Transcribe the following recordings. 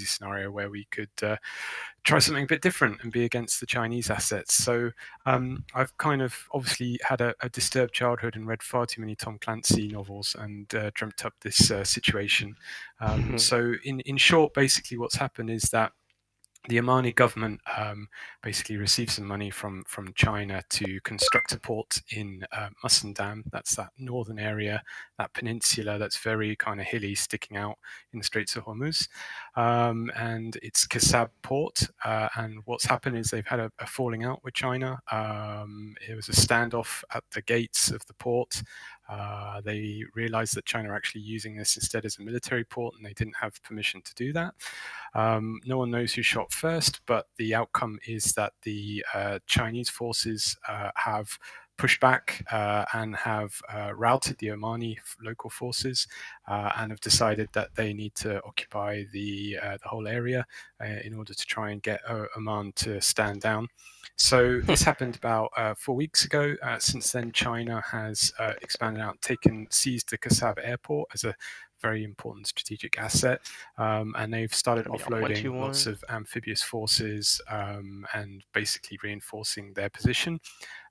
scenario where we could try something a bit different and be against the Chinese assets. So I've kind of obviously had a disturbed childhood and read far too many Tom Clancy novels and dreamt up this situation. So in short, basically what's happened is that the Omani government basically received some money from China to construct a port in Musandam. That's that northern area, that peninsula that's very kind of hilly, sticking out in the Straits of Hormuz. And it's Kasab port. And what's happened is they've had a falling out with China. It was a standoff at the gates of the port. They realized that China are actually using this instead as a military port, and they didn't have permission to do that. No one knows who shot first, but the outcome is that the Chinese forces have pushed back and have routed the Omani local forces and have decided that they need to occupy the whole area in order to try and get Oman to stand down. So this happened about 4 weeks ago. Since then, China has expanded out, seized the Kasab airport as a very important strategic asset, and they've started offloading lots of amphibious forces and basically reinforcing their position.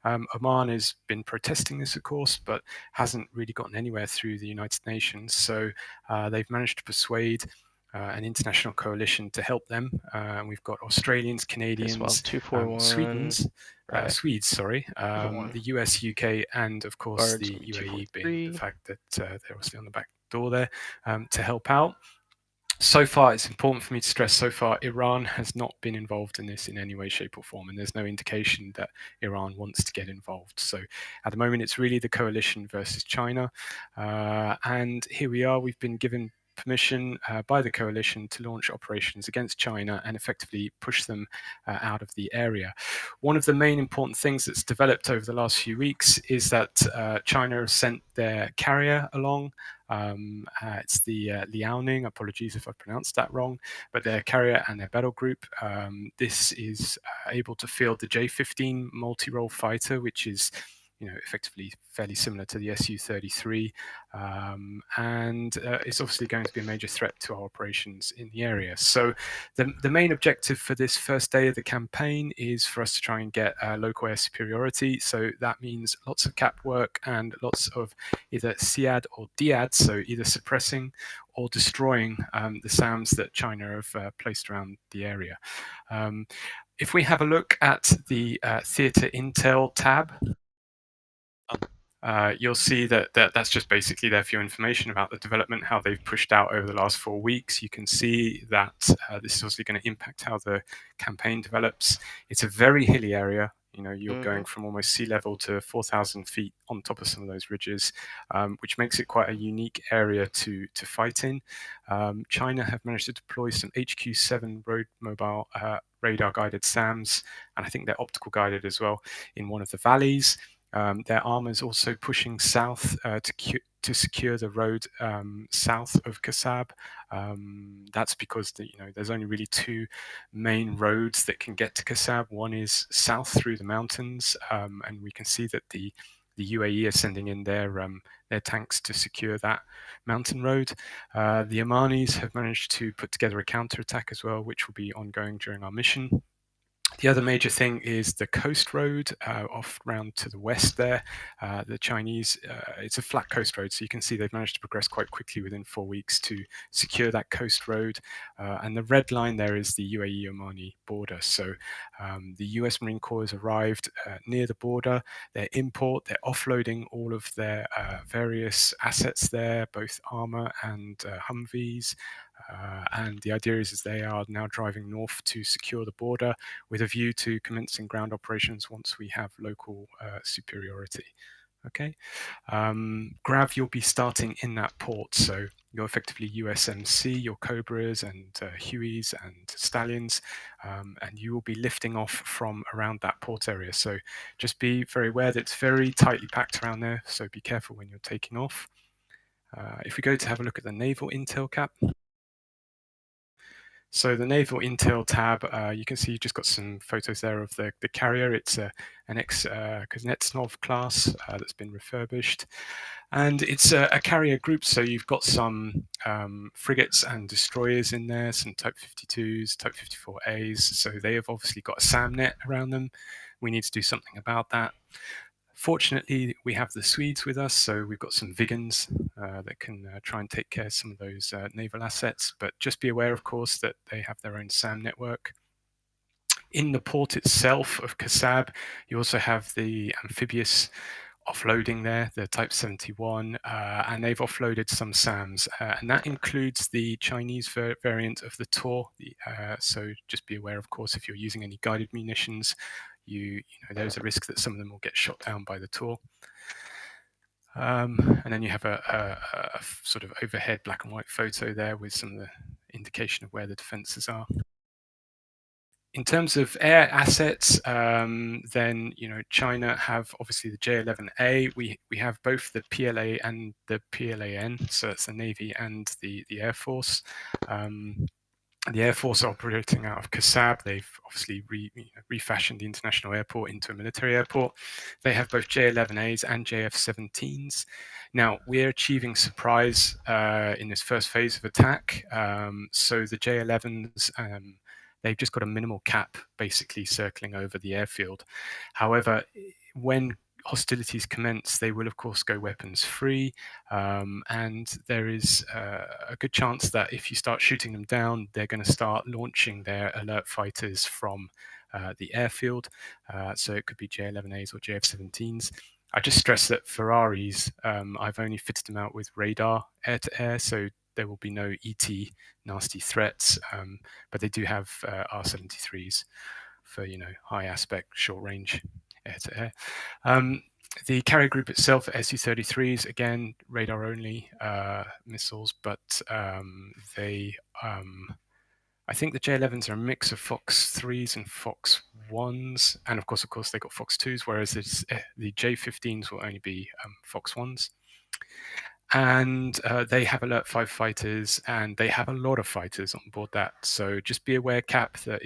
Oman has been protesting this, of course, but hasn't really gotten anywhere through the United Nations. So they've managed to persuade an international coalition to help them. We've got Australians, Canadians, Swedes, the US, UK, and of course the UAE, being the fact that they're obviously on the back door there to help out. So far, it's important for me to stress, so far, Iran has not been involved in this in any way, shape, or form, and there's no indication that Iran wants to get involved. So at the moment, it's really the coalition versus China. And here we are, we've been given permission by the coalition to launch operations against China and effectively push them out of the area. One of the main important things that's developed over the last few weeks is that China has sent their carrier along. It's the Liaoning, apologies if I pronounced that wrong, but their carrier and their battle group. This is able to field the J-15 multi-role fighter, which is effectively fairly similar to the Su-33, and it's obviously going to be a major threat to our operations in the area. So the main objective for this first day of the campaign is for us to try and get local air superiority. So that means lots of cap work and lots of either SIAD or DIAD, so either suppressing or destroying the SAMs that China have placed around the area. If we have a look at the Theatre Intel tab, you'll see that that's just basically there for your information about the development, how they've pushed out over the last 4 weeks. You can see that this is obviously going to impact how the campaign develops. It's a very hilly area. You're going from almost sea level to 4,000 feet on top of some of those ridges, which makes it quite a unique area to fight in. China have managed to deploy some HQ-7 road mobile radar guided SAMs, and I think they're optical guided as well, in one of the valleys. Their armor is also pushing south to secure the road south of Kasab. That's because there's only really two main roads that can get to Kasab. One is south through the mountains, and we can see that the UAE are sending in their tanks to secure that mountain road. The Omanis have managed to put together a counterattack as well, which will be ongoing during our mission. The other major thing is the coast road off round to the west there. The Chinese, it's a flat coast road, so you can see they've managed to progress quite quickly within 4 weeks to secure that coast road. And the red line there is the UAE-Omani border. So the US Marine Corps has arrived near the border. They're offloading all of their various assets there, both armor and Humvees. And the idea is they are now driving north to secure the border with a view to commencing ground operations once we have local superiority. Okay, Grav, you'll be starting in that port, so you're effectively USMC, your Cobras and Hueys and Stallions, and you will be lifting off from around that port area. So just be very aware that it's very tightly packed around there, so be careful when you're taking off. If we go to have a look at the Naval Intel cap, So the Naval Intel tab, you can see you just got some photos there of the carrier. It's an ex-Kuznetsov class that's been refurbished. And it's a carrier group, so you've got some frigates and destroyers in there, some Type 52s, Type 54As. So they have obviously got a SAM net around them. We need to do something about that. Fortunately, we have the Swedes with us, so we've got some Vigans that can try and take care of some of those naval assets. But just be aware, of course, that they have their own SAM network. In the port itself of Kasab, you also have the amphibious offloading there, the Type 71, and they've offloaded some SAMs, and that includes the Chinese variant of the Tor. So just be aware, of course, if you're using any guided munitions, you know there's a risk that some of them will get shot down by the Tor. And then you have a sort of overhead black and white photo there with some of the indication of where the defences are. In terms of air assets, then China have obviously the J-11A. We have both the PLA and the PLAN, so it's the Navy and the Air Force. The Air Force are operating out of Kasab. They've obviously refashioned the international airport into a military airport. They have both J-11As and JF-17s. Now, we're achieving surprise in this first phase of attack. So the J-11s, they've just got a minimal cap basically circling over the airfield. However, when hostilities commence, they will of course go weapons free, and there is a good chance that if you start shooting them down, they're going to start launching their alert fighters from the airfield. So it could be J-11As or JF-17s. I just stress that Ferraris, I've only fitted them out with radar air-to-air, so there will be no ET nasty threats, but they do have R-73s for high aspect, short range air-to-air. The carrier group itself, Su-33s, again radar only missiles, but I think the J-11s are a mix of Fox 3s and Fox 1s, and of course they got Fox 2s, whereas the J-15s will only be Fox 1s. And they have Alert 5 fighters, and they have a lot of fighters on board that. So just be aware, Cap, that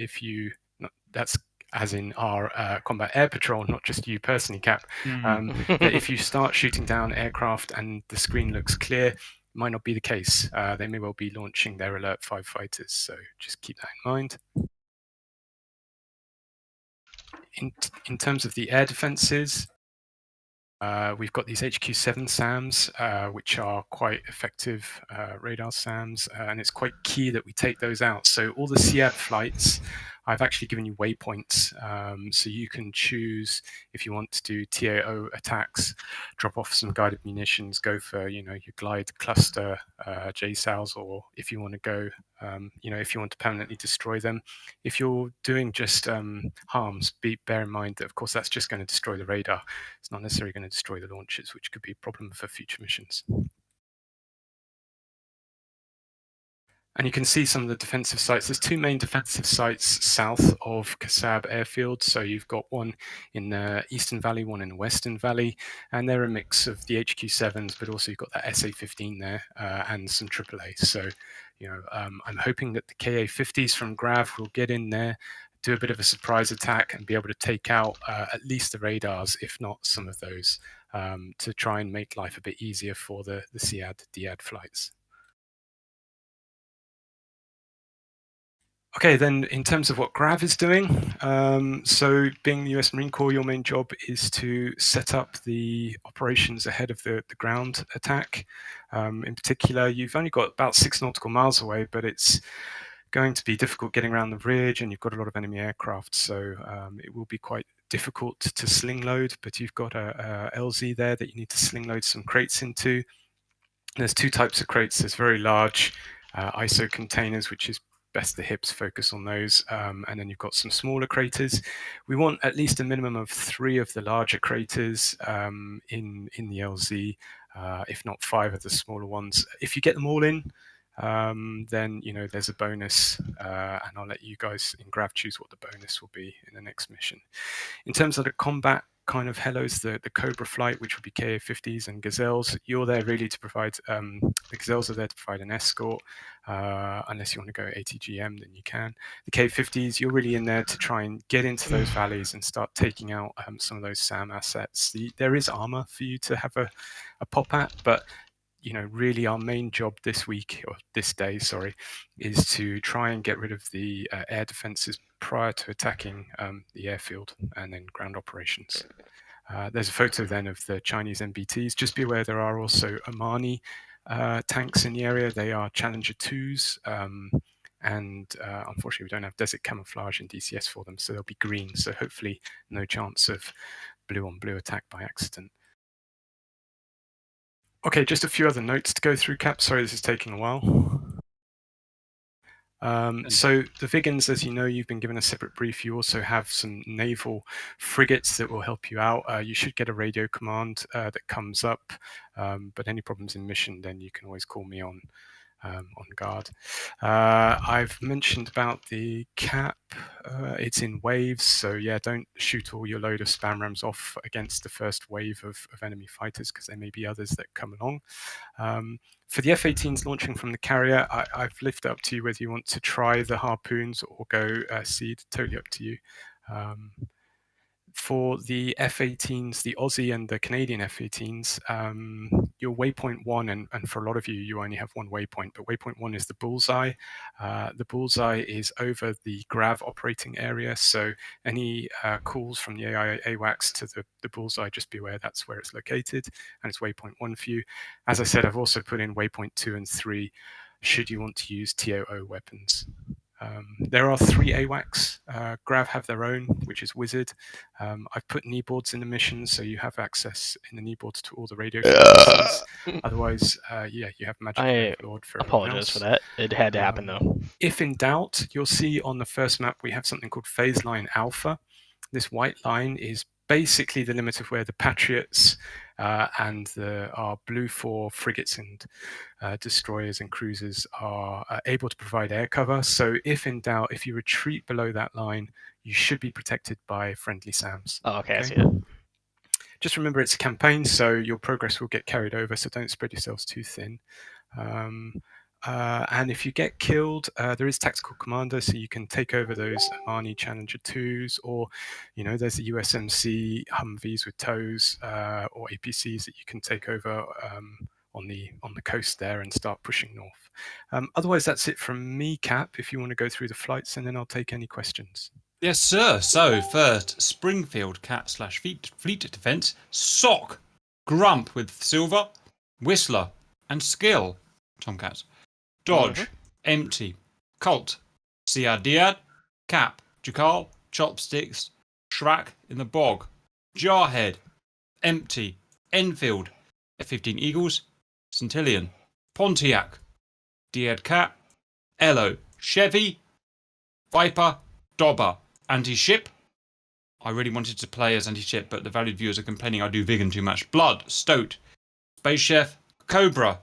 that's as in our combat air patrol, not just you personally, Cap, that if you start shooting down aircraft and the screen looks clear, might not be the case. They may well be launching their Alert 5 fighters, so just keep that in mind. In terms of the air defenses, we've got these HQ7 SAMs, which are quite effective radar SAMs, and it's quite key that we take those out. So all the SEAD flights, I've actually given you waypoints, so you can choose if you want to do TAO attacks, drop off some guided munitions, go for your glide cluster JSOWs, or if you want to go, if you want to permanently destroy them. If you're doing just harms, bear in mind that of course that's just going to destroy the radar. It's not necessarily going to destroy the launches, which could be a problem for future missions. And you can see some of the defensive sites. There's two main defensive sites south of Kasab airfield. So you've got one in the Eastern Valley, one in the Western Valley, and they're a mix of the HQ7s, but also you've got that SA-15 there and some AAA. So, I'm hoping that the KA-50s from Grav will get in there, do a bit of a surprise attack, and be able to take out at least the radars, if not some of those, to try and make life a bit easier for the SEAD, DIAD flights. Okay, then in terms of what Grav is doing, so being the US Marine Corps, your main job is to set up the operations ahead of the ground attack. In particular, you've only got about 6 nautical miles away, but it's going to be difficult getting around the ridge, and you've got a lot of enemy aircraft, so it will be quite difficult to sling load, but you've got a LZ there that you need to sling load some crates into. There's two types of crates. There's very large ISO containers, which is best the hips, focus on those. And then you've got some smaller craters. We want at least a minimum of 3 of the larger craters in the LZ, if not 5 of the smaller ones. If you get them all in, then there's a bonus, and I'll let you guys in Grav choose what the bonus will be in the next mission. In terms of the combat kind of helos, the Cobra flight, which would be Ka-50s and Gazelles. You're there really to provide, the Gazelles are there to provide an escort. Unless you want to go ATGM, then you can. The K-50s, you're really in there to try and get into those valleys and start taking out some of those SAM assets. There is armor for you to have a pop at, but really our main job this week, or this day, sorry, is to try and get rid of the air defenses prior to attacking the airfield and then ground operations. There's a photo then of the Chinese MBTs. Just be aware there are also Omani tanks in the area. They are Challenger 2s. And unfortunately, we don't have desert camouflage in DCS for them, so they'll be green. So hopefully no chance of blue on blue attack by accident. Okay, just a few other notes to go through, Cap. Sorry, this is taking a while. So the Vigans, as you know, you've been given a separate brief. You also have some naval frigates that will help you out. You should get a radio command that comes up, but any problems in mission, then you can always call me on guard. I've mentioned about the cap. It's in waves, so yeah, don't shoot all your load of spam rams off against the first wave of enemy fighters, because there may be others that come along. For the F-18s launching from the carrier, I've left up to you whether you want to try the harpoons or go seed, totally up to you. For the F-18s, the Aussie and the Canadian F-18s, your waypoint 1, and for a lot of you, you only have one waypoint, but waypoint 1 is the bullseye. The bullseye is over the GRAV operating area, so any calls from the AWACS to the bullseye, just be aware that's where it's located, and it's waypoint 1 for you. As I said, I've also put in waypoint 2 and 3, should you want to use TOO weapons. There are 3 AWACS. GRAV have their own, which is Wizard. I've put knee boards in the mission, so you have access in the knee boards to all the radio frequencies. Otherwise, yeah, you have Magic Overlord for everyone apologize else. for that. It had to happen, though. If in doubt, you'll see on the first map we have something called phase line alpha. This white line is basically the limit of where the Patriots and our Blue 4 frigates and destroyers and cruisers are able to provide air cover. So if in doubt, if you retreat below that line, you should be protected by friendly SAMs. Oh, okay, I see it. Just remember it's a campaign, so your progress will get carried over, so don't spread yourselves too thin. And if you get killed, there is tactical commander, so you can take over those Omani Challenger 2s, or there's the USMC Humvees with tows, or APCs that you can take over on the coast there and start pushing north. Otherwise, that's it from me, Cap. If you want to go through the flights, and then I'll take any questions. Yes, sir. So first, Springfield Cat/Fleet Defense, Sock, Grump with Silver, Whistler, and Skill, Tomcats. Dodge, Empty, Colt, Siadiad, Cap, Jakal, Chopsticks, Shrak in the Bog, Jarhead, Empty, Enfield, F-15 Eagles, Centillion, Pontiac, Diad Cat, Elo, Chevy, Viper, Dobber, Anti-Ship. I really wanted to play as Anti-Ship, but the valued viewers are complaining I do vegan too much. Blood, Stoat, Space Chef, Cobra.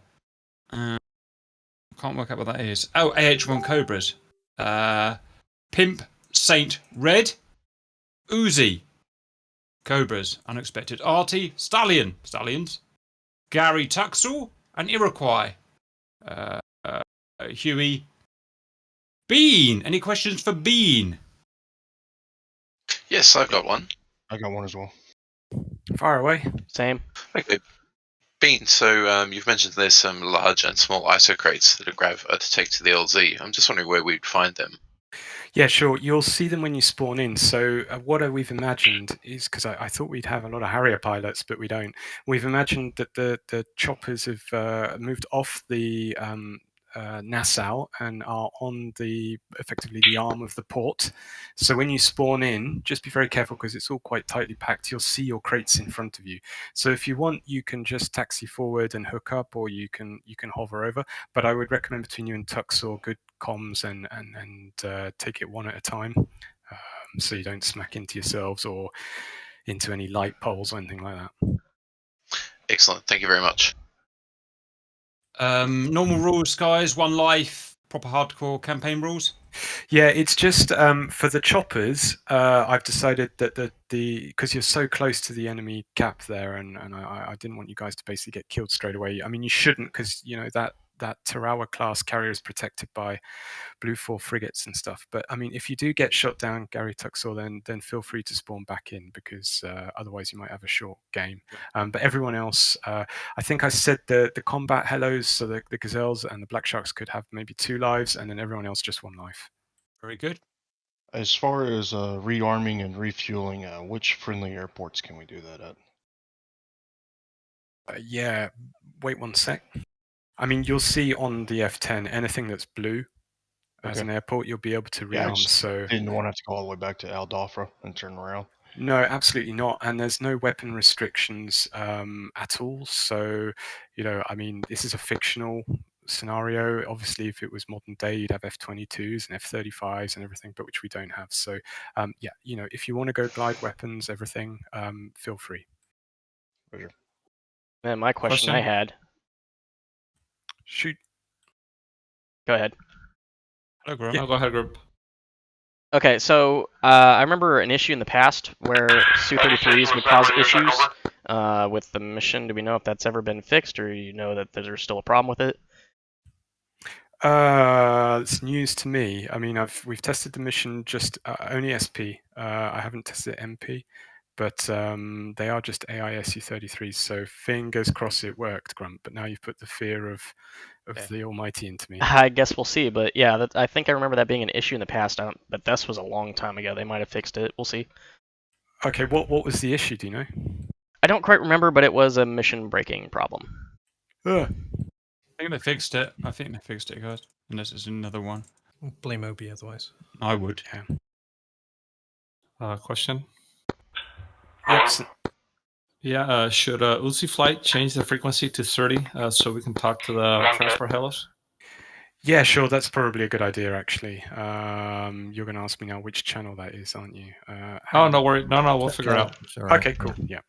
Can't work out what that is. Oh, AH-1 Cobras. Pimp, Saint, Red, Uzi, Cobras, Unexpected, Artie, Stallions, Gary Tuxall, and Iroquois. Huey, Bean. Any questions for Bean? Yes, I've got one. I got one as well. Fire away. Same. Okay. Bean, so you've mentioned there's some large and small ISO crates that are to take to the LZ. I'm just wondering where we'd find them. Yeah, sure. You'll see them when you spawn in. So what we've imagined is, because I thought we'd have a lot of Harrier pilots, but we don't. We've imagined that the choppers have moved off the Nassau and are on effectively the arm of the port. So when you spawn in, just be very careful because it's all quite tightly packed. You'll see your crates in front of you. So if you want, you can just taxi forward and hook up, or you can hover over. But I would recommend between you and Tuxall good comms and take it one at a time, so you don't smack into yourselves or into any light poles or anything like that. Excellent. Thank you very much. Normal rules, guys. 1 life. proper hardcore campaign rules? Yeah, it's just for the choppers. I've decided that the because you're so close to the enemy cap there, and I didn't want you guys to basically get killed straight away. I mean, you shouldn't, because you know that Tarawa class carrier is protected by Blue 4 frigates and stuff. But I mean, if you do get shot down, Gary Tuxall, then feel free to spawn back in, because otherwise you might have a short game. But everyone else, I think I said the combat hellos, so the Gazelles and the Black Sharks could have maybe 2 lives, and then everyone else just 1 life. Very good. As far as rearming and refueling, which friendly airports can we do that at? Yeah, wait 1 sec. I mean, you'll see on the F10 anything that's blue as Okay. an airport, you'll be able to Yeah, I rearm. just So didn't want to have to go all the way back to Al Dhafra and turn around. no, absolutely not. And there's no weapon restrictions at all. So, you know, I mean, this is a fictional scenario. Obviously, if it was modern day, you'd have F-22s and F-35s and everything, but which we don't have. So, yeah, you know, if you want to go glide weapons, everything, feel free. Roger. And my question I had. Shoot. Go ahead. Hello, Group. Yeah. No, go ahead, group. Okay, so I remember an issue in the past where Su-33s would cause issues with the mission. Do we know if that's ever been fixed, or you know that there's still a problem with it? It's news to me. I mean, we've tested the mission just only SP. I haven't tested MP, but they are just AISU-33s. So fingers crossed it worked, Grunt. But now you've put the fear of the Almighty into me. I guess we'll see. But yeah, I think I remember that being an issue in the past. But this was a long time ago. They might have fixed it. We'll see. Okay, what was the issue? Do you know? I don't quite remember, but it was a mission breaking problem. I think they fixed it. I think they fixed it, guys. Unless it's another one. Blame Obi otherwise. I would. Yeah. Question. Excellent. Yeah, should Uzi Flight change the frequency to 30 so we can talk to the transport helos? Yeah, sure. That's probably a good idea, actually. You're going to ask me now which channel that is, aren't you? Oh, no worry. No, we'll figure it out. Sorry. Okay, cool. Yeah.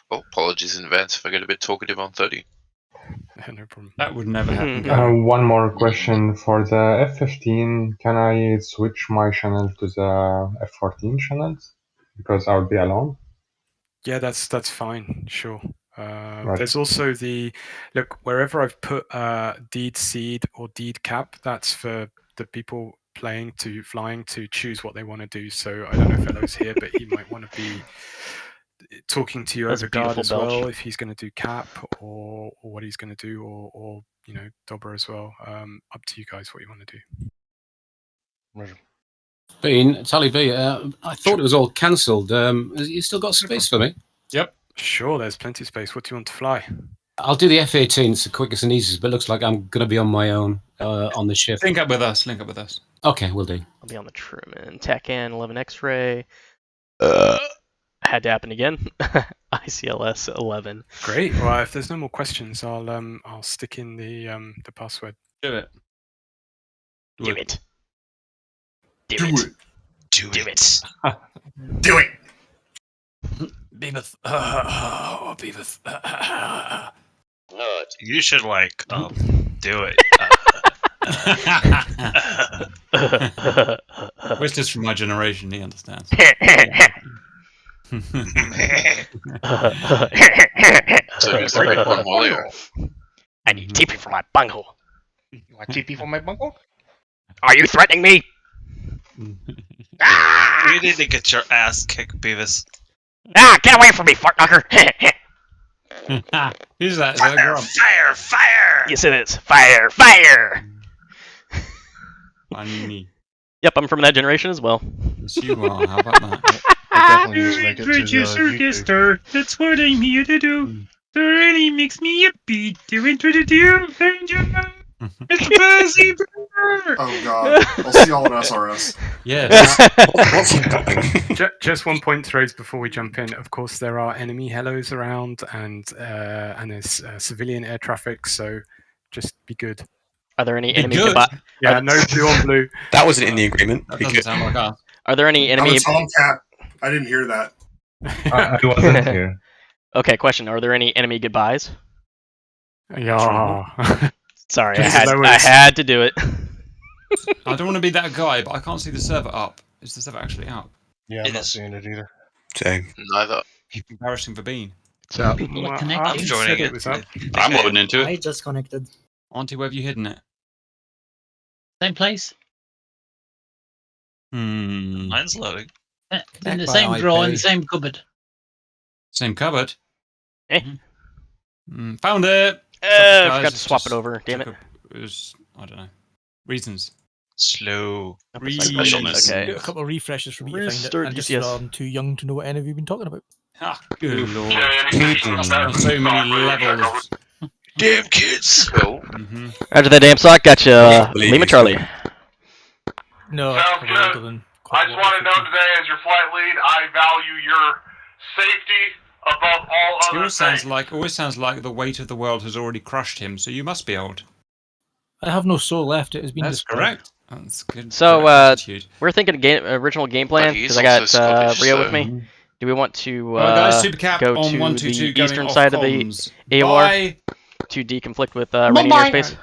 Well, apologies in advance if I get a bit talkative on 30. No problem. That would never happen. One more question for the F-15. Can I switch my channel to the F-14 channels? Because I'll be alone. Yeah, that's fine. Sure. Right. There's also look, wherever I've put deed seed or deed cap, that's for the people flying to choose what they want to do. So I don't know if Elo's here, but he might want to be talking to you That's a over guard beautiful as well, belch. if he's going to do cap or what he's going to do, or you know, Dobber as well. Up to you guys what you want to do. Roger. Bean, Tally V, I thought it was all cancelled. You still got space for me? Yep. Sure, there's plenty of space. What do you want to fly? I'll do the F-18. It's the quickest and easiest, but it looks like I'm going to be on my own on the ship. Link up with us. Link up with us. Okay, we'll do. I'll be on the Truman. TACAN 11 X-ray. Had to happen again. ICLS 11. Great. Well, if there's no more questions, I'll stick in the password. Do it. Do it. Do Do it. it. Do Do it. it. Do it. Beavis. Beavis. No, you should like do it. Where's this from my generation? He understands. So it's the right one, Molly. I need TP for my bunghole. You want TP for my bungle? Are you threatening me? You need to get your ass kicked, Beavis. Ah, get away from me, fart knocker. Who's that? Is that Fire! Grump? Fire! Fire! Yes, it is. Fire! Fire! Funny. Yep, I'm from that generation as well. Yes, you are. How about that? I definitely need to make it to YouTube. sir. That's what I'm here to do. It really makes me happy to introduce you. It's Buzzy Bear. Oh god, I'll see y'all at SRS. Yes. What's he doing? Just 1 point throws before we jump in. Of course, there are enemy helos around, and there's civilian air traffic. So just be good. Are there any Be enemy good. goodbye? Yeah, no blue on blue. That wasn't in the agreement. That doesn't sound like us. Are there any I'm enemy? a Tomcat. I didn't hear that. I wasn't here. Okay, question. Are there any enemy goodbyes? Yeah. Sorry, Just I lowers. had to do it. I don't want to be that guy, but I can't see the server up. Is the server actually up? Yeah, It I'm not is. seeing it either. Same. Neither. Embarrassing for Bean. So People are Well, connected. I I'm said joining it it. was up. I'm loading into I it. just connected. Auntie, where have you hidden it? Same place. Mine's loading. In the by same drawer, in the IP. same cupboard. Same cupboard. Eh. Found it. I Sorry, guys, forgot to it's swap it just over. Damn it. took It was, I don't know. Reasons. Slow. Specialness. Okay. Do a couple of refreshes for me to find it. Restart I'm just DCS. too young to know what any of you have been talking about. Ah, good lord. On So many levels. Damn kids. Cool. After that damn sock, gotcha. believe Lima you, Charlie. No, Sounds probably good. older than I just want to know today, as your flight lead, I value your safety above all It other always sounds like the weight of the world has already crushed him, so you must be old. I have no soul left. It has been That's destroyed. correct. That's good. So, correct attitude. we're thinking original game plan But he's because I got also Scottish, Rio so- with me. Do we want to Alright guys, super cap go on to 122 the going eastern off side comms. of the AOR Bye. to deconflict with Rainy airspace?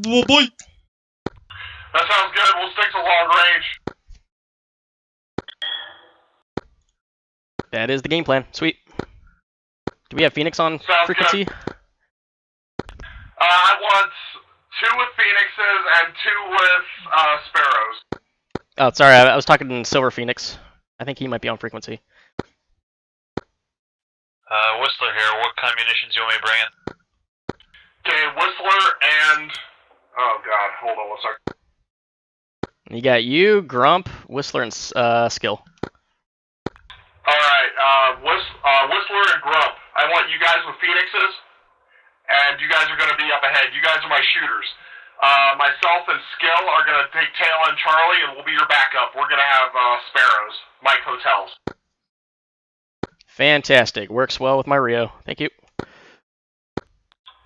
Oh boy. That sounds good. We'll stick to long range. That is the game plan. Sweet. Do we have Phoenix on Sounds frequency? I want 2 with Phoenixes and 2 with Sparrows. Oh, sorry, I was talking to Silver Phoenix. I think he might be on frequency. Whistler here. What kind of munitions do you want me to bring in? Okay, Whistler and... Oh god, hold on one second. You got you, Grump, Whistler, and Skill. Alright, Whistler and Grump. I want you guys with Phoenixes, and you guys are going to be up ahead. You guys are my shooters. Myself and Skill are going to take tail on Charlie, and we'll be your backup. We're going to have Sparrows, Mike Hotels. Fantastic. Works well with my Rio. Thank you.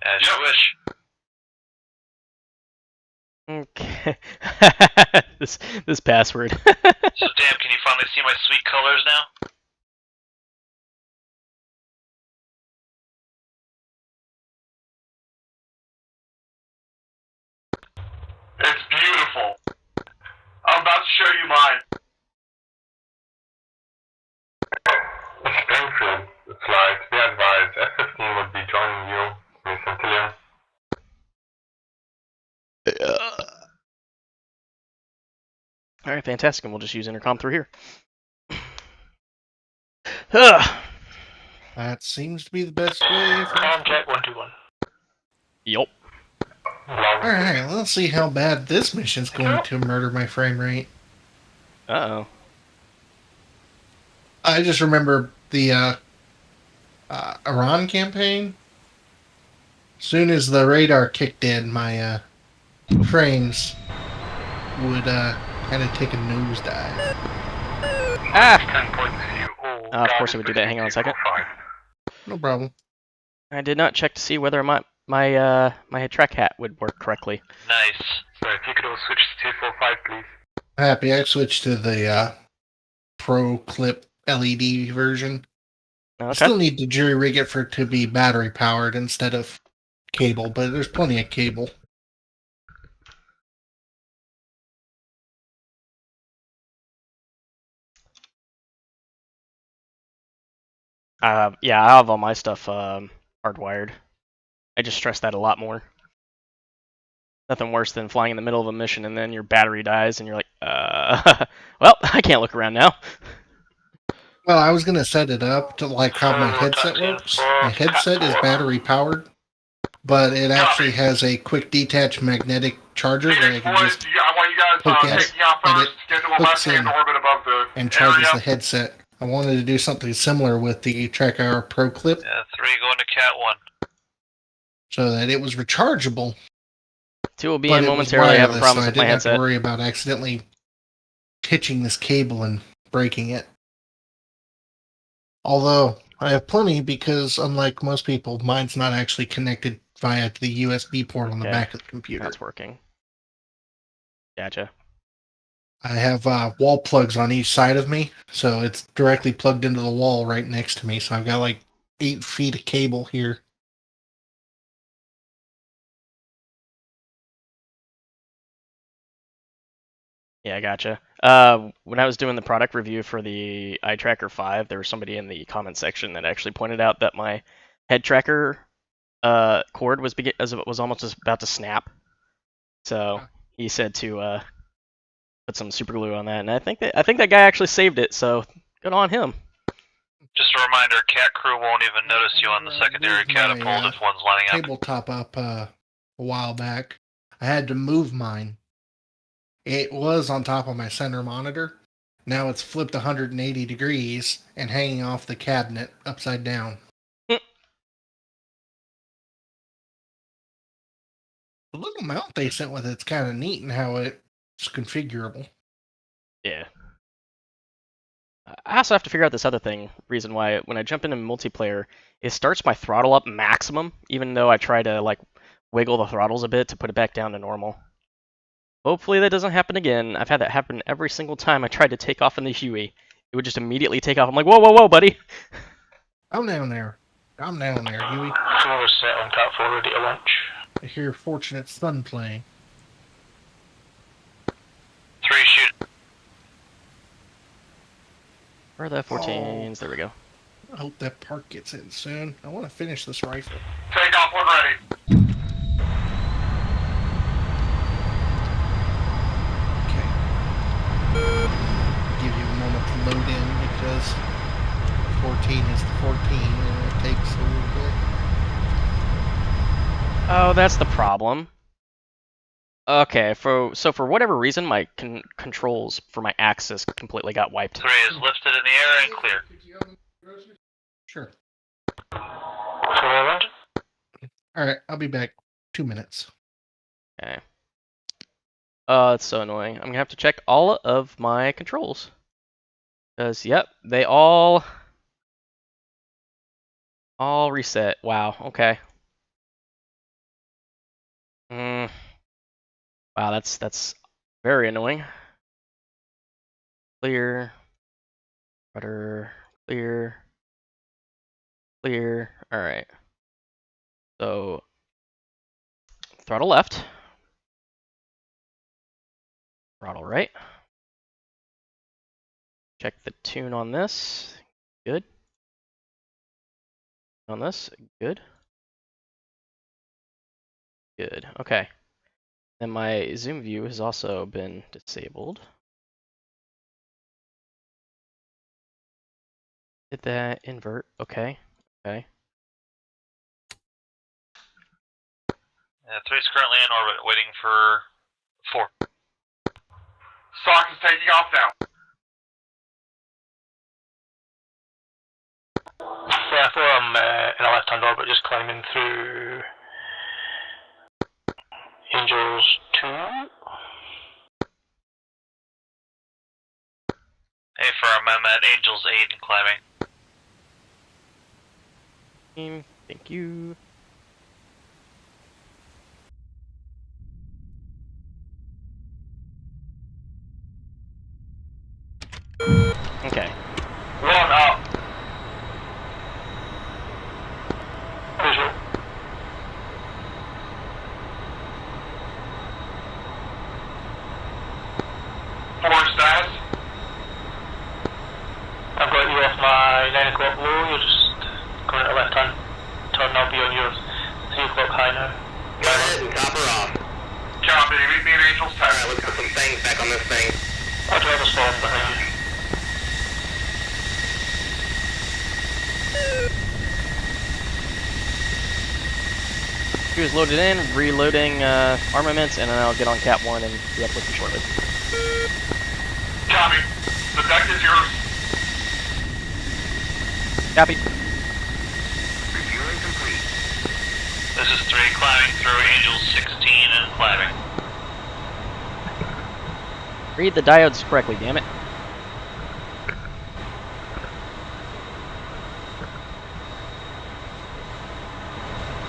As you wish. Okay. this password. So, damn, can you finally see my sweet colors now? It's beautiful. I'm about to show you mine. Springfield, flight, be advised, F-15 would be joining you, Miss Antillion. Alright, fantastic. And we'll just use intercom through here. That seems to be the best way. Contact 121. Yup. Alright, let's see how bad this mission's going to murder my frame rate. Uh-oh. I just remember the Iran campaign. Soon as the radar kicked in, my frames would kind of take a nosedive. Of course it would do that. Hang on a second. No problem. I did not check to see whether my track hat would work correctly. Nice. So if you could all switch to 245, please. Happy I switched to the Pro Clip LED version. I Okay. still need to jury rig it for it to be battery powered instead of cable, but there's plenty of cable. Yeah, I have all my stuff hardwired. I just stress that a lot more. Nothing worse than flying in the middle of a mission and then your battery dies and you're like, well, I can't look around now. Well, I was going to set it up to like how my headset works. My headset is battery powered, but it actually has a quick detach magnetic charger that I can just I want you guys hook in, taking off and first, it get to a hooks left-hand in orbit above the and charges area. the headset. I wanted to do something similar with the TrackIR Pro Clip Yeah, 3 going to Cat 1. so that it was rechargeable. 2 will be but in it was momentarily. I have wireless, problems so I with my didn't have to headset. worry about accidentally hitching this cable and breaking it. Although I have plenty because, unlike most people, mine's not actually connected via the USB port on the Okay, back of the computer. That's working. Gotcha. I have wall plugs on each side of me, so it's directly plugged into the wall right next to me. So I've got like 8 feet of cable here. Yeah, I gotcha. When I was doing the product review for the eye tracker 5, there was somebody in the comment section that actually pointed out that my head tracker cord was almost just about to snap. So he said to put some super glue on that, and I think that guy actually saved it. So good on him. Just a reminder, cat crew won't even notice you on the secondary catapult if one's lining up. Tabletop up a while back. I had to move mine. It was on top of my center monitor. Now it's flipped 180 degrees and hanging off the cabinet upside down. The little mount they sent with it's kind of neat in how it's configurable. Yeah. I also have to figure out this other reason why when I jump into multiplayer, it starts my throttle up maximum, even though I try to like wiggle the throttles a bit to put it back down to normal. Hopefully that doesn't happen again. I've had that happen every single time I tried to take off in the Huey. It would just immediately take off. I'm like, whoa, whoa, whoa, buddy. I'm down there. I'm down there, Huey. Someone was set on Cat 4 ready to launch. I hear Fortunate Son playing. 3 shoot. Where are the F-14s? There we go. I hope that park gets in soon. I want to finish this rifle. Take off when ready. Give you a moment to load in because 14 is the 14 and it takes a little bit. Oh, that's the problem. Okay, so for whatever reason, my controls for my axis completely got wiped. 3 is lifted in the air and clear. Sure. Forward. Alright, I'll be back 2 minutes. Okay. Oh, it's so annoying. I'm gonna have to check all of my controls. Because, yep, they all reset. Wow, okay. Wow, that's very annoying. Clear. Rudder. Clear. Clear. Alright. So, throttle left. Throttle right. Check the tune on this. Good. On this. Good. Good. Okay. And my zoom view has also been disabled. Did that invert? Okay. Okay. Yeah, 3 is currently in orbit, waiting for 4. Sock is taking off now. Yeah, 4, I'm in a left-hand orbit, just climbing through Angels 2. Hey, firm, I'm at Angels 8 and climbing. Thank you. Okay. 1 up. Visual. Status. I've got you off my 9 o'clock low, you're just going to left hand turn, I'll be on yours. 3 o'clock high now. Go ahead and top her off. Copy, meet me in Angel's 10. Alright, let's put some things back on this thing. I'll drive a storm behind you. He was loaded in, reloading armaments, and then I'll get on Cat 1 and be up with you shortly. Copy. The deck is yours. Copy. Refueling complete. This is 3 climbing through Angels 16 and climbing. Read the diodes correctly, damn it.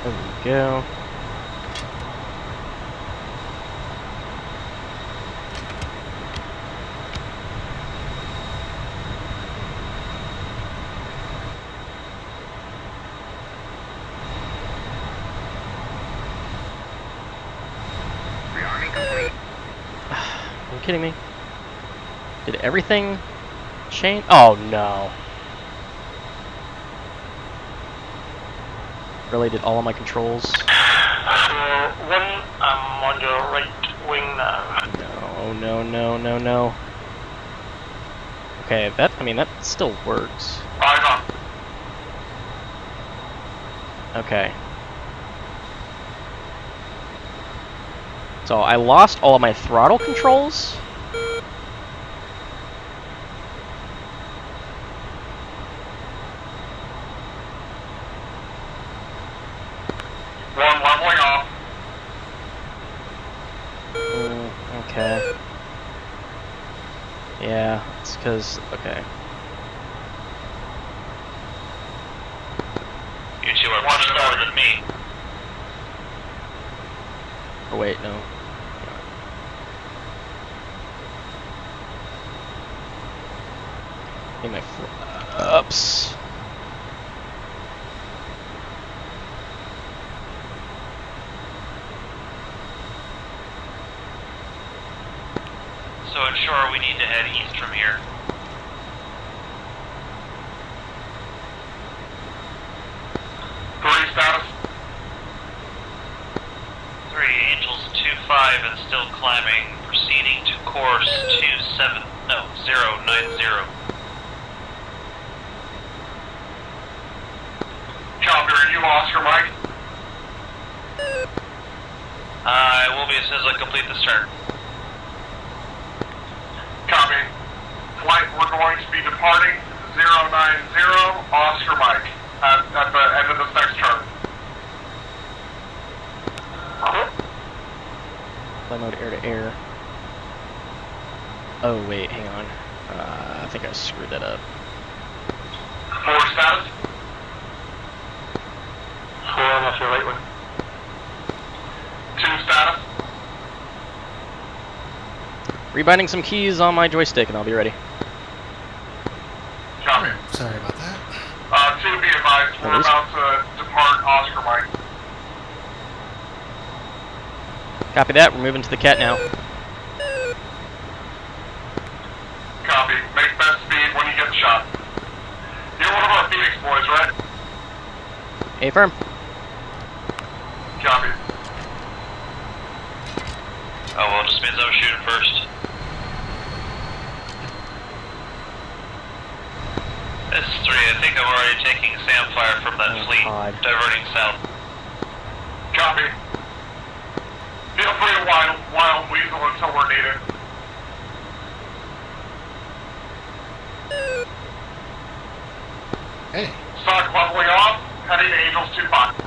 There we go. Rearming complete. Are you kidding me? Did everything change? Oh no. Really, did all of my controls? So, 1, I'm on your right wing now. No, no, no, no, no. Okay, that, I mean, that still works. Eyes on. Okay. So I lost all of my throttle controls. One leveling off. Okay. Yeah, it's because, okay. You two are much slower than me. Oh wait, no. Need my ups. So ensure we need to head east from here. Status. 3, Angels 2-5 and still climbing, proceeding to course 090. Copy, are you Oscar Mike? I will be as soon as I complete this turn. Copy. Flight, we're going to be departing 090 Oscar Mike at the end of this next turn. Flight mode air to air. Oh wait, hang on. I think I screwed that up. 4 status. 4, I'm off your right wing. 2 status. Rebinding some keys on my joystick and I'll be ready. Copy. Sorry about that. 2, be advised, we're about to depart Oscar Mike. Copy that, we're moving to the cat now. Copy. Make best speed when you get the shot. You're one of our Phoenix boys, right? Affirm. Copy. Oh well, it just means I'm shooting first. S3, I think I'm already taking SAM fire from that fleet, diverting south. Copy. Feel free to wild weasel until we're needed. Hey. Stock leveling off, heading to Angels 2-5.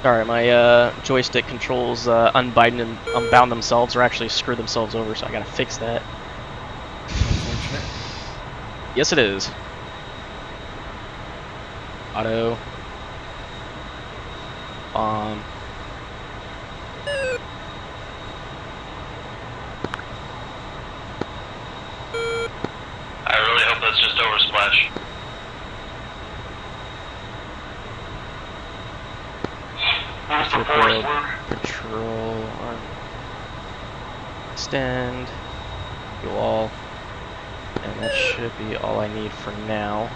Sorry, my joystick controls unbound themselves or actually screw themselves over, so I gotta fix that. Unfortunate. Yes, it is. Auto. Bomb. I really hope that's just oversplash. Field patrol on extend, fuel all, and that should be all I need for now.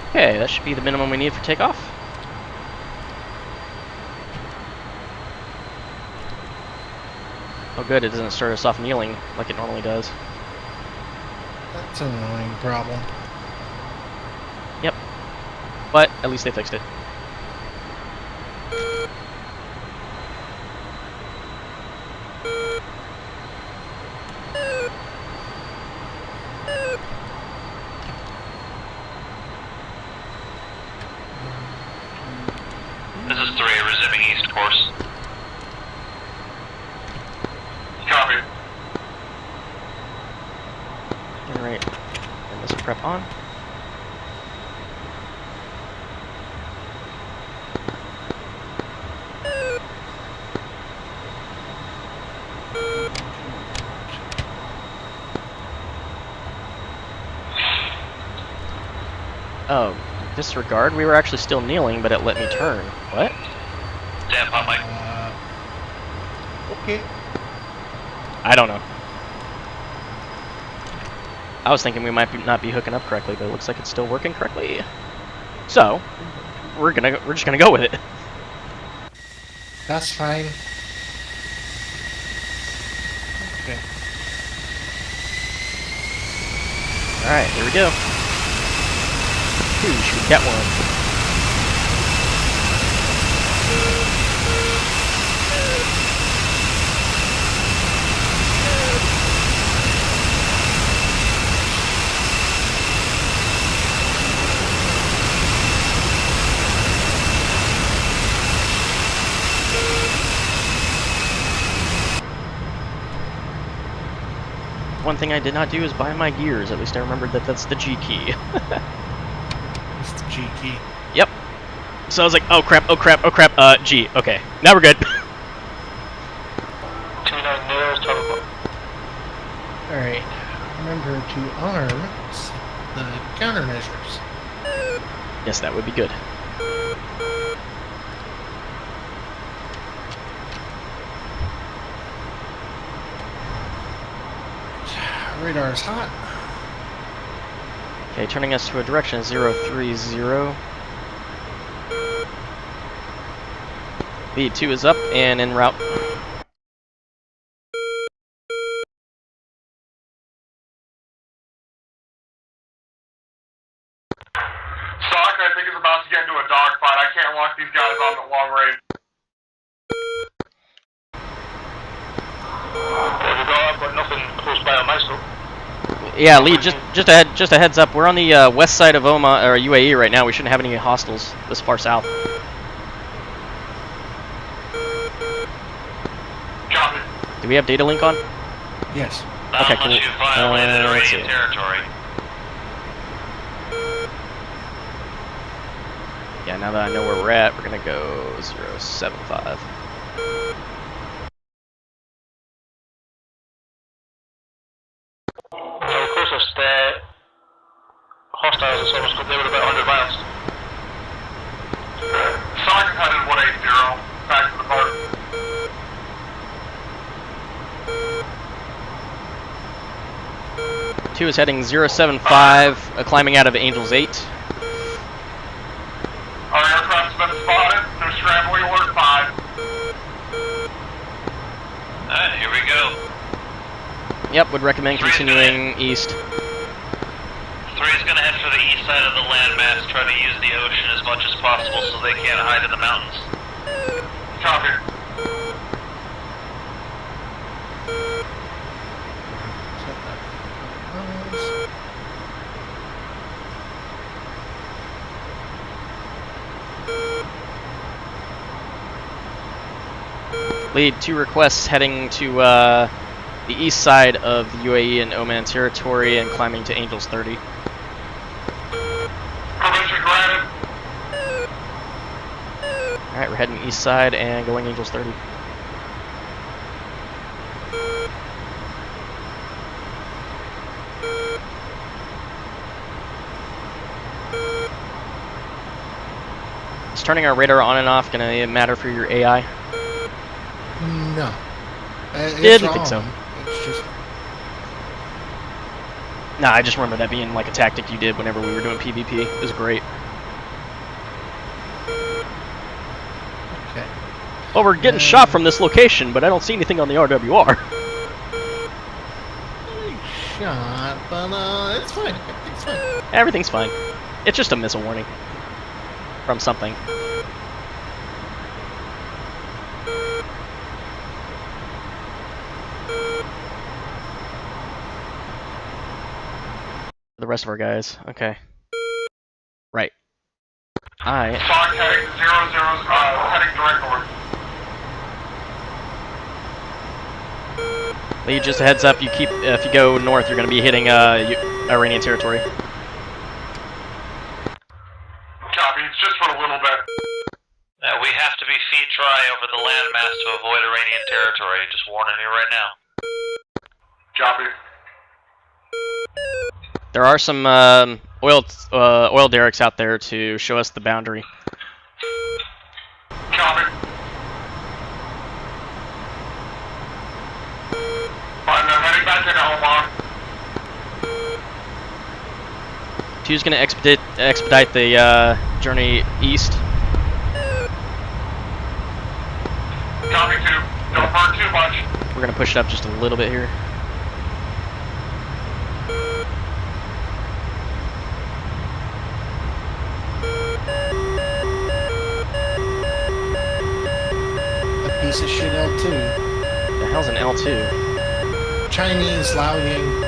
Okay, that should be the minimum we need for takeoff. Oh good, it doesn't start us off kneeling like it normally does. That's an annoying problem. Yep. But at least they fixed it. This is 3, resuming east course. Copy. Generate and missile prep on. Oh, Disregard. We were actually still kneeling, but it let me turn. What? Damn, hot mic. Okay. I don't know. I was thinking we might not be hooking up correctly, but it looks like it's still working correctly. So, we're just gonna go with it. That's fine. Okay. All right, here we go. Ooh, should we get one? One thing I did not do is buy my gears. At least I remembered that that's the G key. It's the G key. Yep. So I was like, oh crap, oh crap, oh crap, G. Okay, now we're good. 29 nails, 12 o'clock. Alright. Remember to arm the countermeasures. Yes, that would be good. Radar's hot. Okay, turning us to a direction 030. Lead 2 is up and en route. Sock, I think, is about to get into a dogfight. I can't lock these guys on at long range. I've got nothing close by on my scope. Yeah, lead. Just a heads up. We're on the west side of Oman or UAE right now. We shouldn't have any hostiles this far south. Copy. Do we have data link on? Yes. Okay, cool. Unless you violated let's see. Iranian territory. Yeah, now that I know where we're at, we're gonna go 075. The closest hostiles is almost they were about 100 miles. Sock is headed 180, back to the park. Two is heading 075, climbing out of Angels 8. Our aircraft's been spotted. They're scrambling alert 5. Alright, here we go. Yep, would recommend continuing east. 3 is going to head for the east side of the landmass, try to use the ocean as much as possible so they can't hide in the mountains. Copy. Lead 2 requests heading to the east side of the UAE and Oman territory and climbing to Angels 30. Permission granted. Alright, we're heading east side and going Angels 30. Is turning our radar on and off gonna matter for your AI? No. Didn't think so. It's just Nah, I just remember that being like a tactic you did whenever we were doing PvP. It was great. okay. Well, we're getting shot from this location, but I don't see anything on the RWR. Shot, but it's fine. Everything's fine. Everything's fine. It's just a missile warning from something. The rest of our guys. Okay. Right. I. Sock heading 00, heading direct north. Lee, just a heads up. You keep if you go north, you're going to be hitting Iranian territory. Copy. It's just for a little bit. We have to be feet dry over the landmass to avoid Iranian territory. Just warning you right now. Copy. There are some Oil derricks out there to show us the boundary. Copy. I'm heading back to Oman. 2's gonna expedite the journey east. Copy 2. Don't burn too much. We're gonna push it up just a little bit here. A piece of shit L2. The hell's an L2? Chinese Liaoying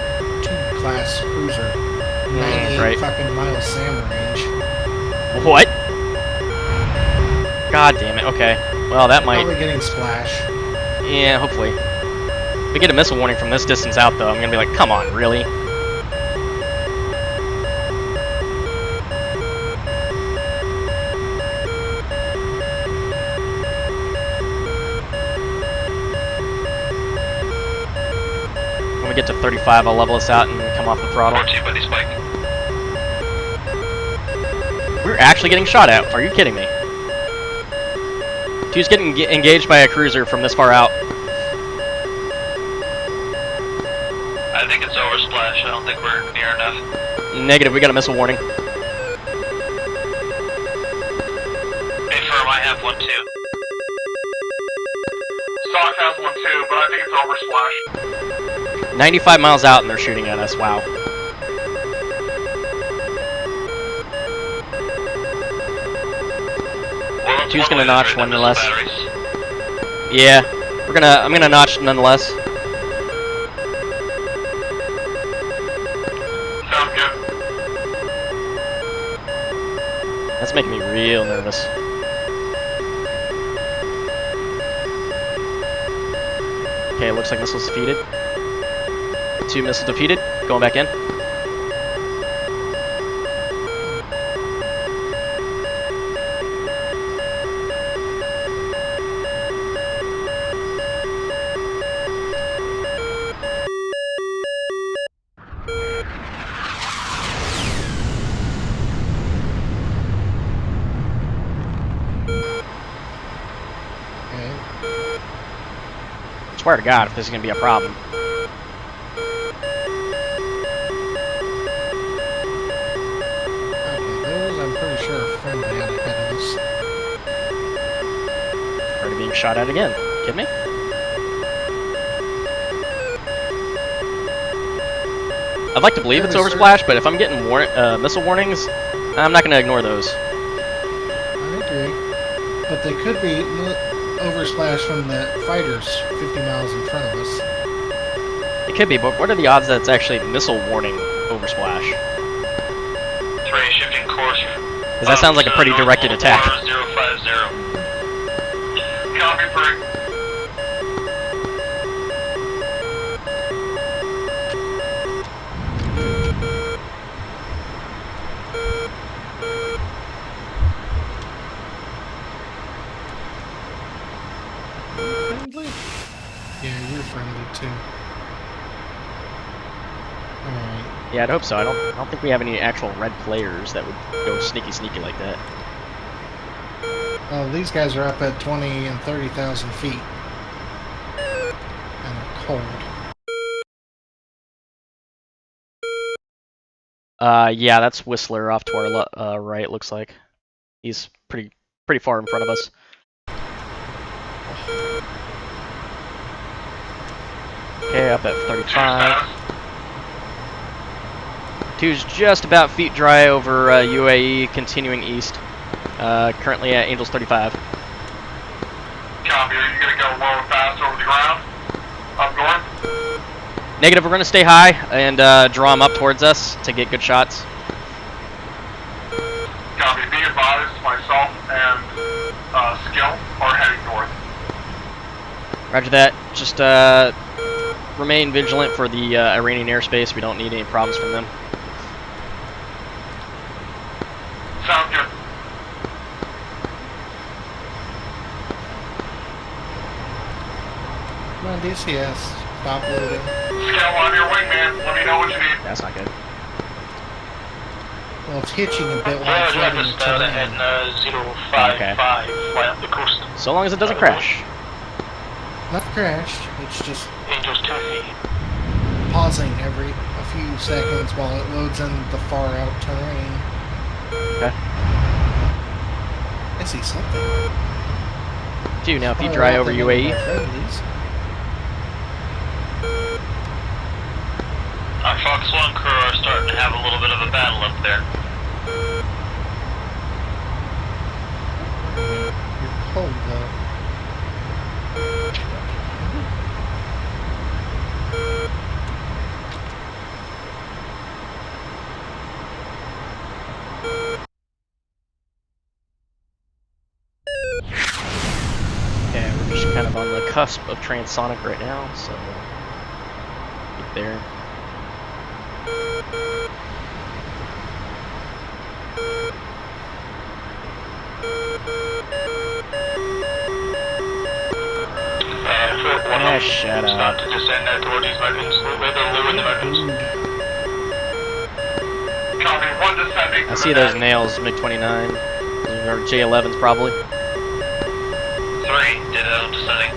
2 class cruiser. 98 right. fucking miles SAM range. What? God damn it. Okay. Well, that might. Probably getting splash. Yeah, hopefully. If we get a missile warning from this distance out, though, I'm gonna be like, come on, really? When we get to 35, I'll level us out and come off the throttle. Buddy Spike. We're actually getting shot at. Are you kidding me? 2's getting engaged by a cruiser from this far out. I think it's over splash. I don't think we're near enough. Negative, we got a missile warning. Hey, firm, I have one too. Stock has one too, but I think it's over splash. 95 miles out and they're shooting at us. Wow. Well, 2's gonna notch right, one nonetheless. batteries. Yeah, I'm gonna notch nonetheless. Sounds good. That's making me real nervous. Okay, looks like missiles defeated. 2 missiles defeated. Going back in. Swear to God, if this is gonna be a problem. Okay, those I'm pretty sure are friendly out ahead of us. Already being shot at again. Kidding me? I'd like to believe it's oversplash, but if I'm getting missile warnings, I'm not gonna ignore those. I agree. But they could be oversplash from the fighters 50 miles in front of us. It could be, but what are the odds that it's actually missile warning oversplash? 3, shifting course. Because that sounds like a pretty directed attack. 050. Copy 3. Friendly? Yeah, you're friendly too. Alright. Yeah, I'd hope so. I don't think we have any actual red players that would go sneaky like that. Well, these guys are up at 20 and 30,000 feet. And they're cold. Yeah, that's Whistler off to our right, looks like. He's pretty far in front of us. Okay, up at 35. 2's just about feet dry over UAE, continuing east. Currently at Angels 35. Copy. Are you going to go low and fast over the ground? Up north? Negative, we're going to stay high and draw them up towards us to get good shots. Copy. Be advised, myself and Skill are heading north. Roger that. Just remain vigilant for the Iranian airspace. We don't need any problems from them. Sounds good. Come on, DCS. Stop loading. Skill, I'm your wingman. Let me know what you need. That's not good. Well, it's hitching a bit while Yeah, it's yeah, letting just it turn in in. 055, Okay. right up the coast. So long as it doesn't crash. Not crashed, it's just Angels 2 feet. pausing every a few seconds while it loads in the far out terrain. Okay. I see something. Dude, now if you Far dry out over than any of UAE, my friendlies. Our Fox 1 crew are starting to have a little bit of a battle up there. You're cold though. yeah, we're just kind of on the cusp of transonic right now, so get there. Ah, shut up. To descend now towards these mountains, they're low in the mountains. Copy, 1 descending. I see those nails, MiG-29, or J-11s probably. 3, ditto, descending.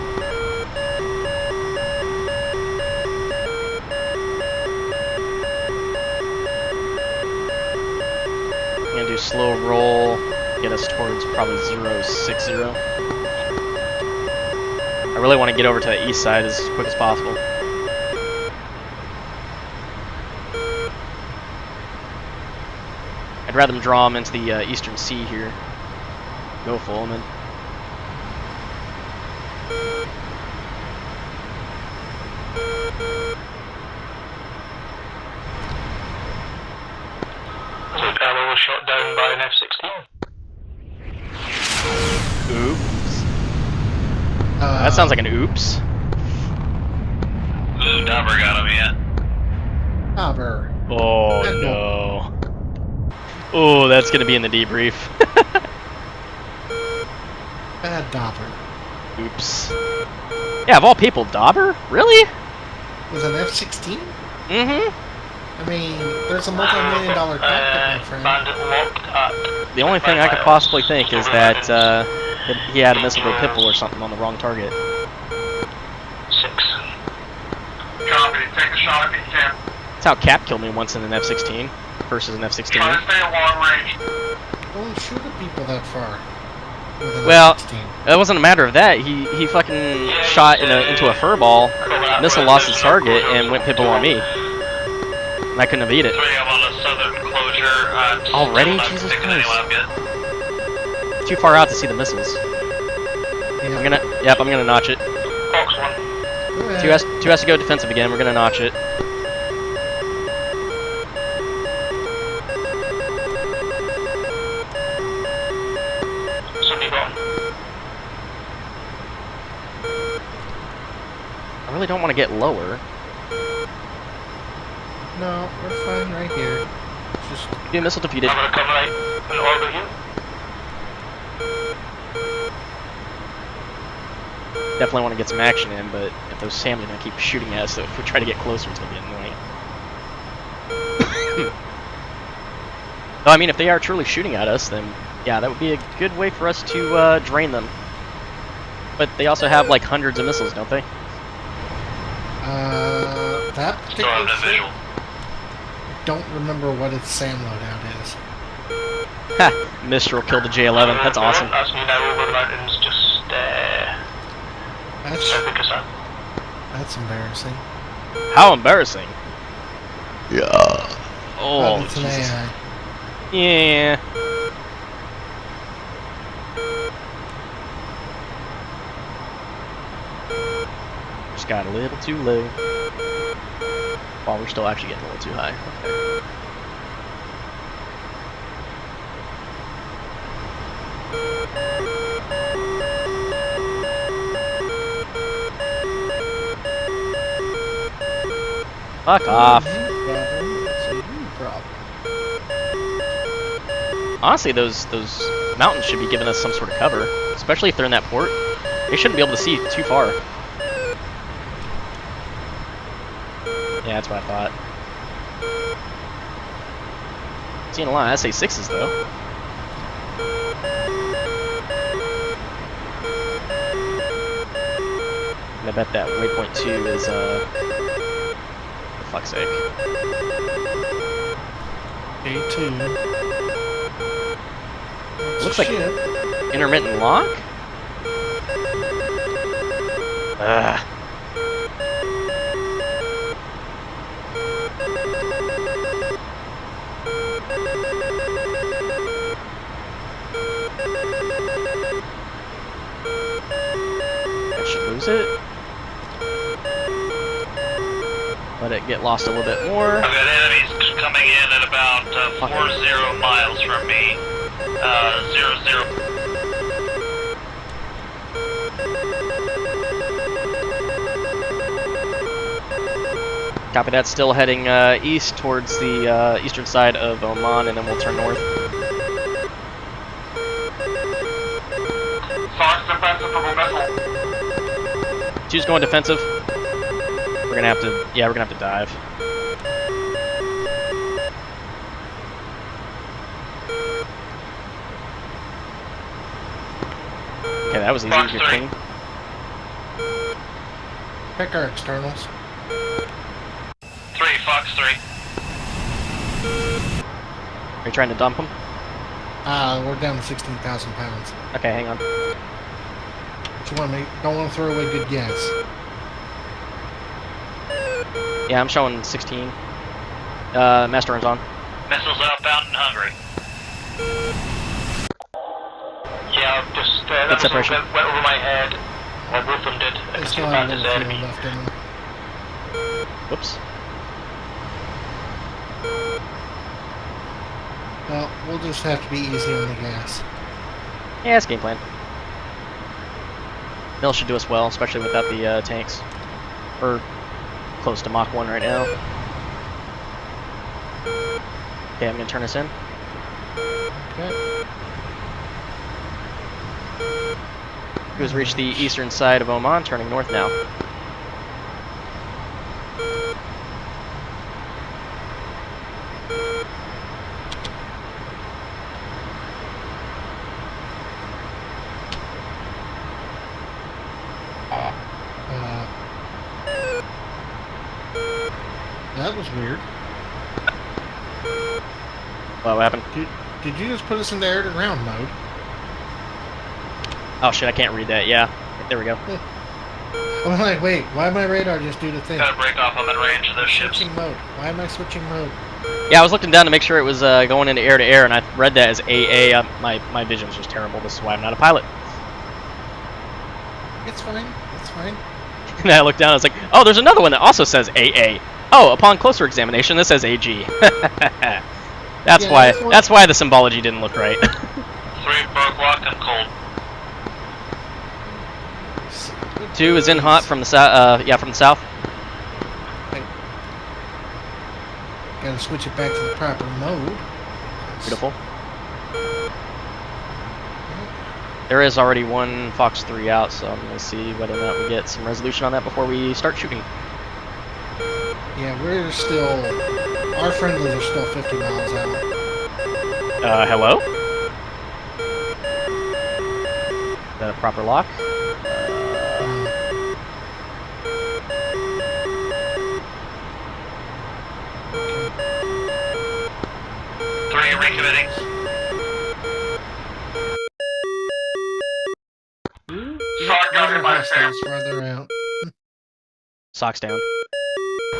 I'm gonna do slow roll, get us towards probably 060. I really want to get over to the east side as quick as possible. I'd rather them draw them into the eastern sea here. Go full and then. Ella was shot down by an F-16. Oops. That sounds like an oops. Ooh, Dauber got him, yeah. Dauber. Oh no. Oh, that's gonna be in the debrief. Bad Dauber. Oops. Yeah, of all people, Dauber? Really? Was an F-16? Mm-hmm. I mean, there's a multi-million-dollar cockpit, my friend. Bandit locked at The only thing I could possibly think is that he had a missile to Pipple or something on the wrong target. 6. Copy, take a shot if you can. That's how Cap killed me once in an F-16 versus an F-16. Try to stay at long range. Don't shoot at people that far. With an Well, F-16. it wasn't a matter of that. He fucking shot into a fur ball, missile lost its target, and went Pipple on me. And I couldn't have beat it. 3, I'm on the southern closure. Already? Still not Jesus picking Christ. anyone up yet. Too far out to see the missiles. Yeah. I'm gonna notch it. Fox 1. Two has to go defensive again. We're gonna notch it. Somebody got him. I really don't want to get lower. No, we're fine right here. Just Be missile defeated. I'm gonna come right in orbit here. Definitely want to get some action in, but if those SAMs are gonna keep shooting at us, so if we try to get closer, it's gonna be annoying. Though, I mean, if they are truly shooting at us, then yeah, that would be a good way for us to drain them. But they also have like hundreds of missiles, don't they? that Still particular having a thing, visual. I don't remember what its SAM loadout is. Ha! Mistral killed the J11. That's awesome. That's me now over the mountains, just south of Kazan. That's embarrassing. How embarrassing! Yeah. Oh, it's an Jesus. AI. Yeah. Just got a little too low. While we're still actually getting a little too high. Okay. Fuck off. Honestly, those mountains should be giving us some sort of cover, especially if they're in that port. They shouldn't be able to see too far. Yeah, that's what I thought. Seeing a lot of SA6s though. And I bet that waypoint 2 is for fuck's sake. A2. Looks like intermittent lock? Ugh. I should lose it. Let it get lost a little bit more. I've got enemies coming in at about 40 miles from me. 00. Copy that, still heading east towards the eastern side of Oman, and then we'll turn north. Fox defensive from a missile. Two's going defensive. We're gonna have to, yeah, we're gonna have to dive. Okay, that was easy. Fox You're 3. clean. Check our externals. 3, Fox 3. Are you trying to dump them? We're down to 16,000 pounds. Okay, hang on. But you want to don't want to throw away good gas. Yeah, I'm showing 16. Master runs on. Missiles outbound and hungry. Yeah, just Good that missile separation. went over my head. Well, both of them did. I They can see still have that a as little enemy. fuel left in them. Whoops. Well, we'll just have to be easy on the gas. Yeah, it's game plan. Mill should do us well, especially without the tanks. We're close to Mach 1 right now. Okay, I'm gonna turn us in. Okay. Who's reached the eastern side of Oman, turning north now. That was weird. What happened? Did you just put us into air to ground mode? Oh shit, I can't read that. Yeah, there we go. I'm like, wait, why my radar just do the thing? Gotta break off. I'm in range of those ships. Switching mode. Why am I switching mode? Yeah, I was looking down to make sure it was going into air to air, and I read that as AA. My vision's just terrible. This is why I'm not a pilot. It's fine. It's fine. And I looked down, I was like, oh, there's another one that also says AA. Oh, upon closer examination, this says AG. That's Yeah, why. that's what- That's why the symbology didn't look right. 3, broke lock, I'm cold. 2 is in hot from the south. Yeah, from the south. Gotta switch it back to the proper mode. Beautiful. There is already one Fox 3 out, so I'm gonna see whether or not we get some resolution on that before we start shooting. Yeah, we're still. Our friendlies are still 50 miles out. Hello? The proper lock. 3, recommitting. Sock got hit by a fan. Farther out. Socks down.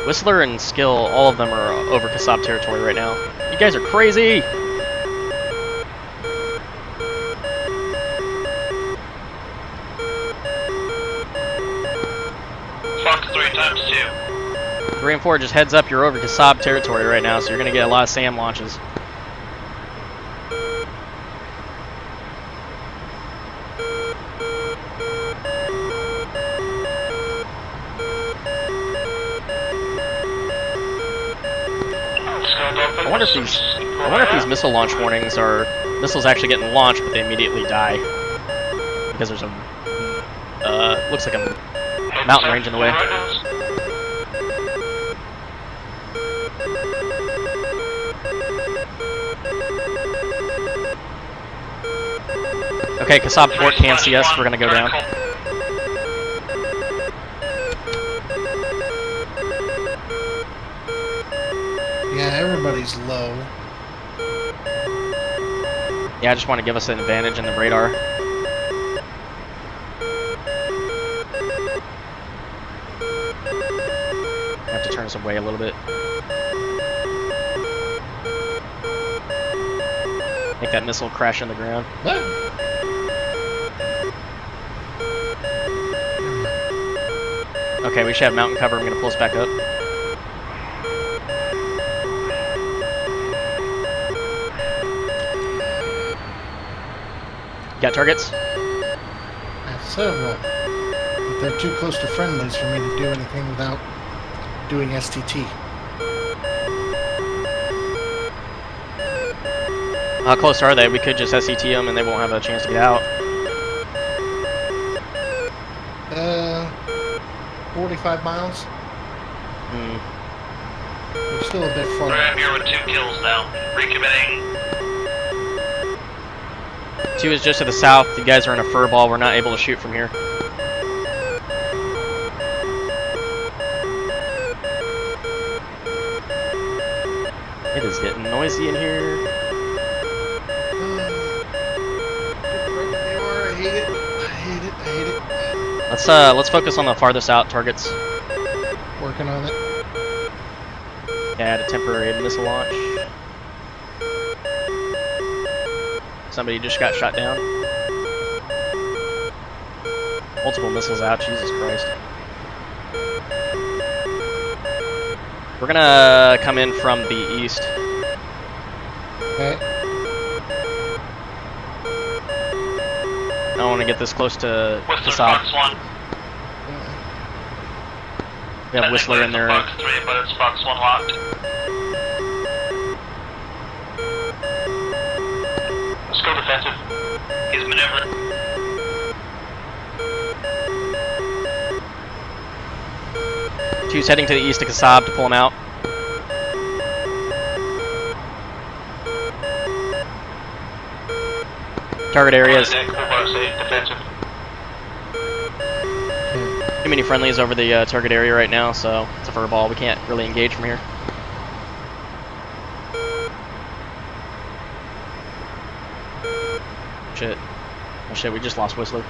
Whistler and Skill, all of them are over Kasab territory right now. You guys are crazy! Fox 3 times 2. 3 and 4, just heads up, you're over Kasab territory right now, so you're gonna get a lot of SAM launches. I wonder if these missile launch warnings are missiles actually getting launched, but they immediately die because there's a looks like a mountain range in the way. Okay, Kasab Fort can't see us. We're gonna go down. Yeah, everybody's low. Yeah, I just want to give us an advantage in the radar. I have to turn us away a little bit. Make that missile crash on the ground. Okay, we should have mountain cover. I'm gonna pull us back up. Got targets? I have several, but they're too close to friendlies for me to do anything without doing STT. How close are they? We could just SCT them and they won't have a chance to get out. 45 miles. Hmm. We're still a bit far. I'm here with 2 kills now. Recommitting. 2 is just to the south. You guys are in a fur ball. We're not able to shoot from here. It is getting noisy in here. I hate it. I hate it. I hate it. Let's focus on the farthest out targets. Working on it. Add a temporary missile launch. Somebody just got shot down. Multiple missiles out, Jesus Christ. We're gonna come in from the east. Okay. I don't want to get this close to Whistler Kasab. Fox 1. We have Whistler in there. Fox 3, but it's Fox 1 locked. Let's go defensive. He's maneuvering. Two's heading to the east to Kasab to pull him out. Target areas. Defensive. Too many friendlies over the target area right now, so it's a fur ball. We can't really engage from here. Shit. Oh shit, we just lost Whistler.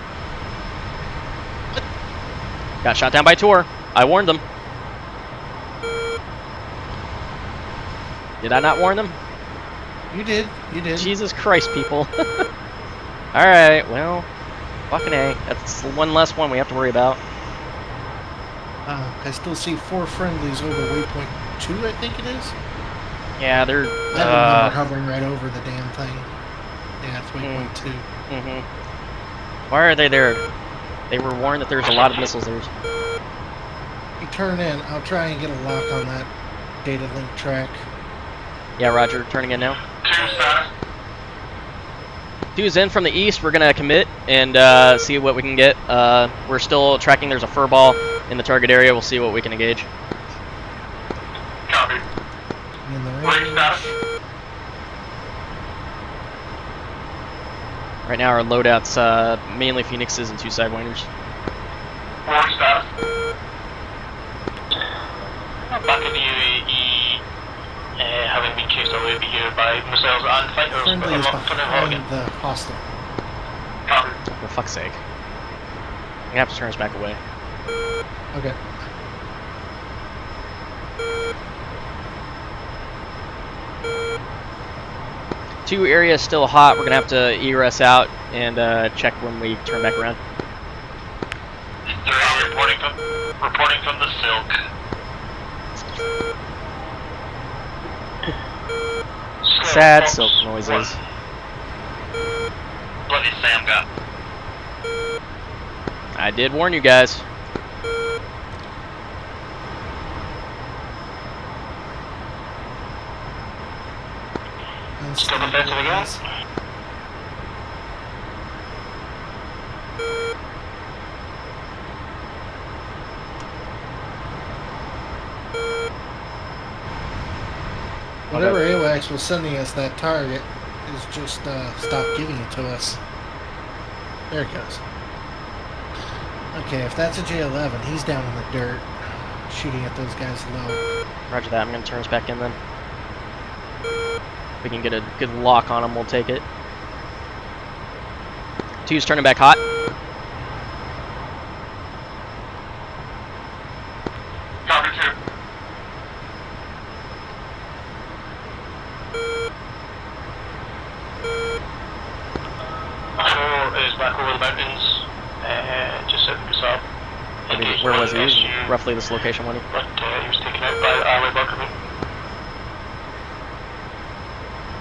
Got shot down by Tor. I warned them. Did I not warn them? You did. You did. Jesus Christ, people. Alright, well, fucking A. That's one less one we have to worry about. I still see 4 friendlies over waypoint 2, I think it is. Yeah, they're. I have a number hovering right over the damn thing. Yeah, it's waypoint 2. Mm-hmm. Why are they there? They were warned that there's a lot of missiles there. You turn in, I'll try and get a lock on that data link track. Yeah, Roger, turning in now. 2 status. 2's in from the east. We're gonna commit and see what we can get. We're still tracking. There's a fur ball in the target area. We'll see what we can engage. Copy. In the Break range. status. Right now, our loadout's mainly Phoenixes and 2 Sidewinders. 4 status. Back in the UAE, having been chased away here by missiles and fighters. Friendly is behind the hostile. Copy. For fuck's sake. I'm gonna have to turn us back away. Okay. Two areas still hot. We're gonna have to egress out and check when we turn back around. 3 reporting from the Silk. Sad silk noises. Bloody Sam got. I did warn you guys. Still defensive again? Whatever AWACS was sending us that target is just stop giving it to us. There it goes. Okay, if that's a J11, he's down in the dirt, shooting at those guys low. Roger that. I'm going to turn us back in then. If we can get a good lock on him, we'll take it. 2's turning back hot. Copy 2. Is back over the mountains, just south of Casab. Where was he? Roughly this location, wasn't he? But he was taken out by the ally bunker.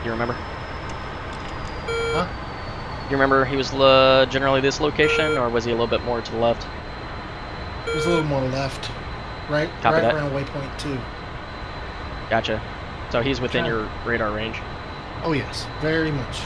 You remember? Huh? You remember he was generally this location, or was he a little bit more to the left? It was a little more left. Right around waypoint 2. Gotcha. So he's within your radar range. Oh yes, very much.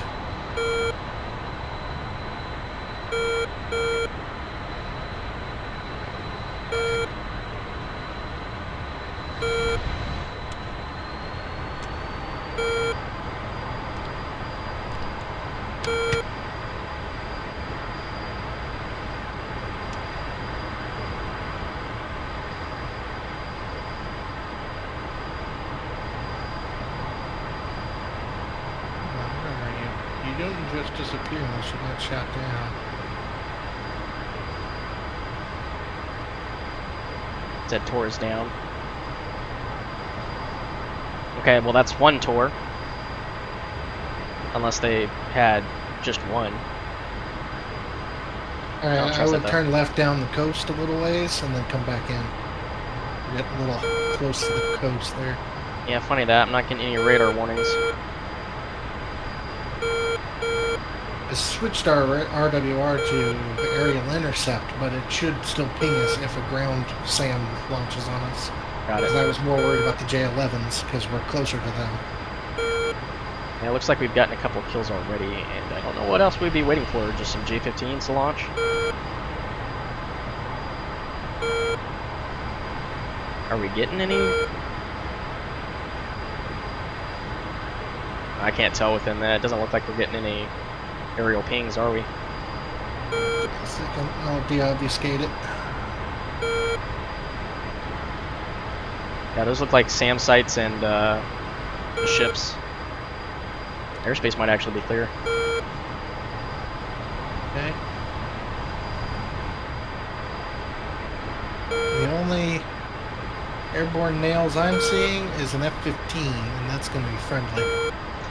You don't just disappear unless you get shot down. That Tor is down. Okay, well that's one Tor. Unless they had just one. Alright, I would turn left down the coast a little ways and then come back in. We're getting a little close to the coast there. Yeah, funny that. I'm not getting any radar warnings. I switched our RWR to aerial intercept, but it should still ping us if a ground SAM launches on us. Got it. Because I was more worried about the J11s because we're closer to them. Yeah, it looks like we've gotten a couple kills already, and I don't know what else we'd be waiting for. Just some J-15s to launch. Are we getting any? I can't tell within that. It doesn't look like we're getting any aerial pings, are we? A second, I'll deobfuscate it. Yeah, those look like SAM sites and the ships. Airspace might actually be clear. Okay. The only airborne nails I'm seeing is an F-15, and that's going to be friendly.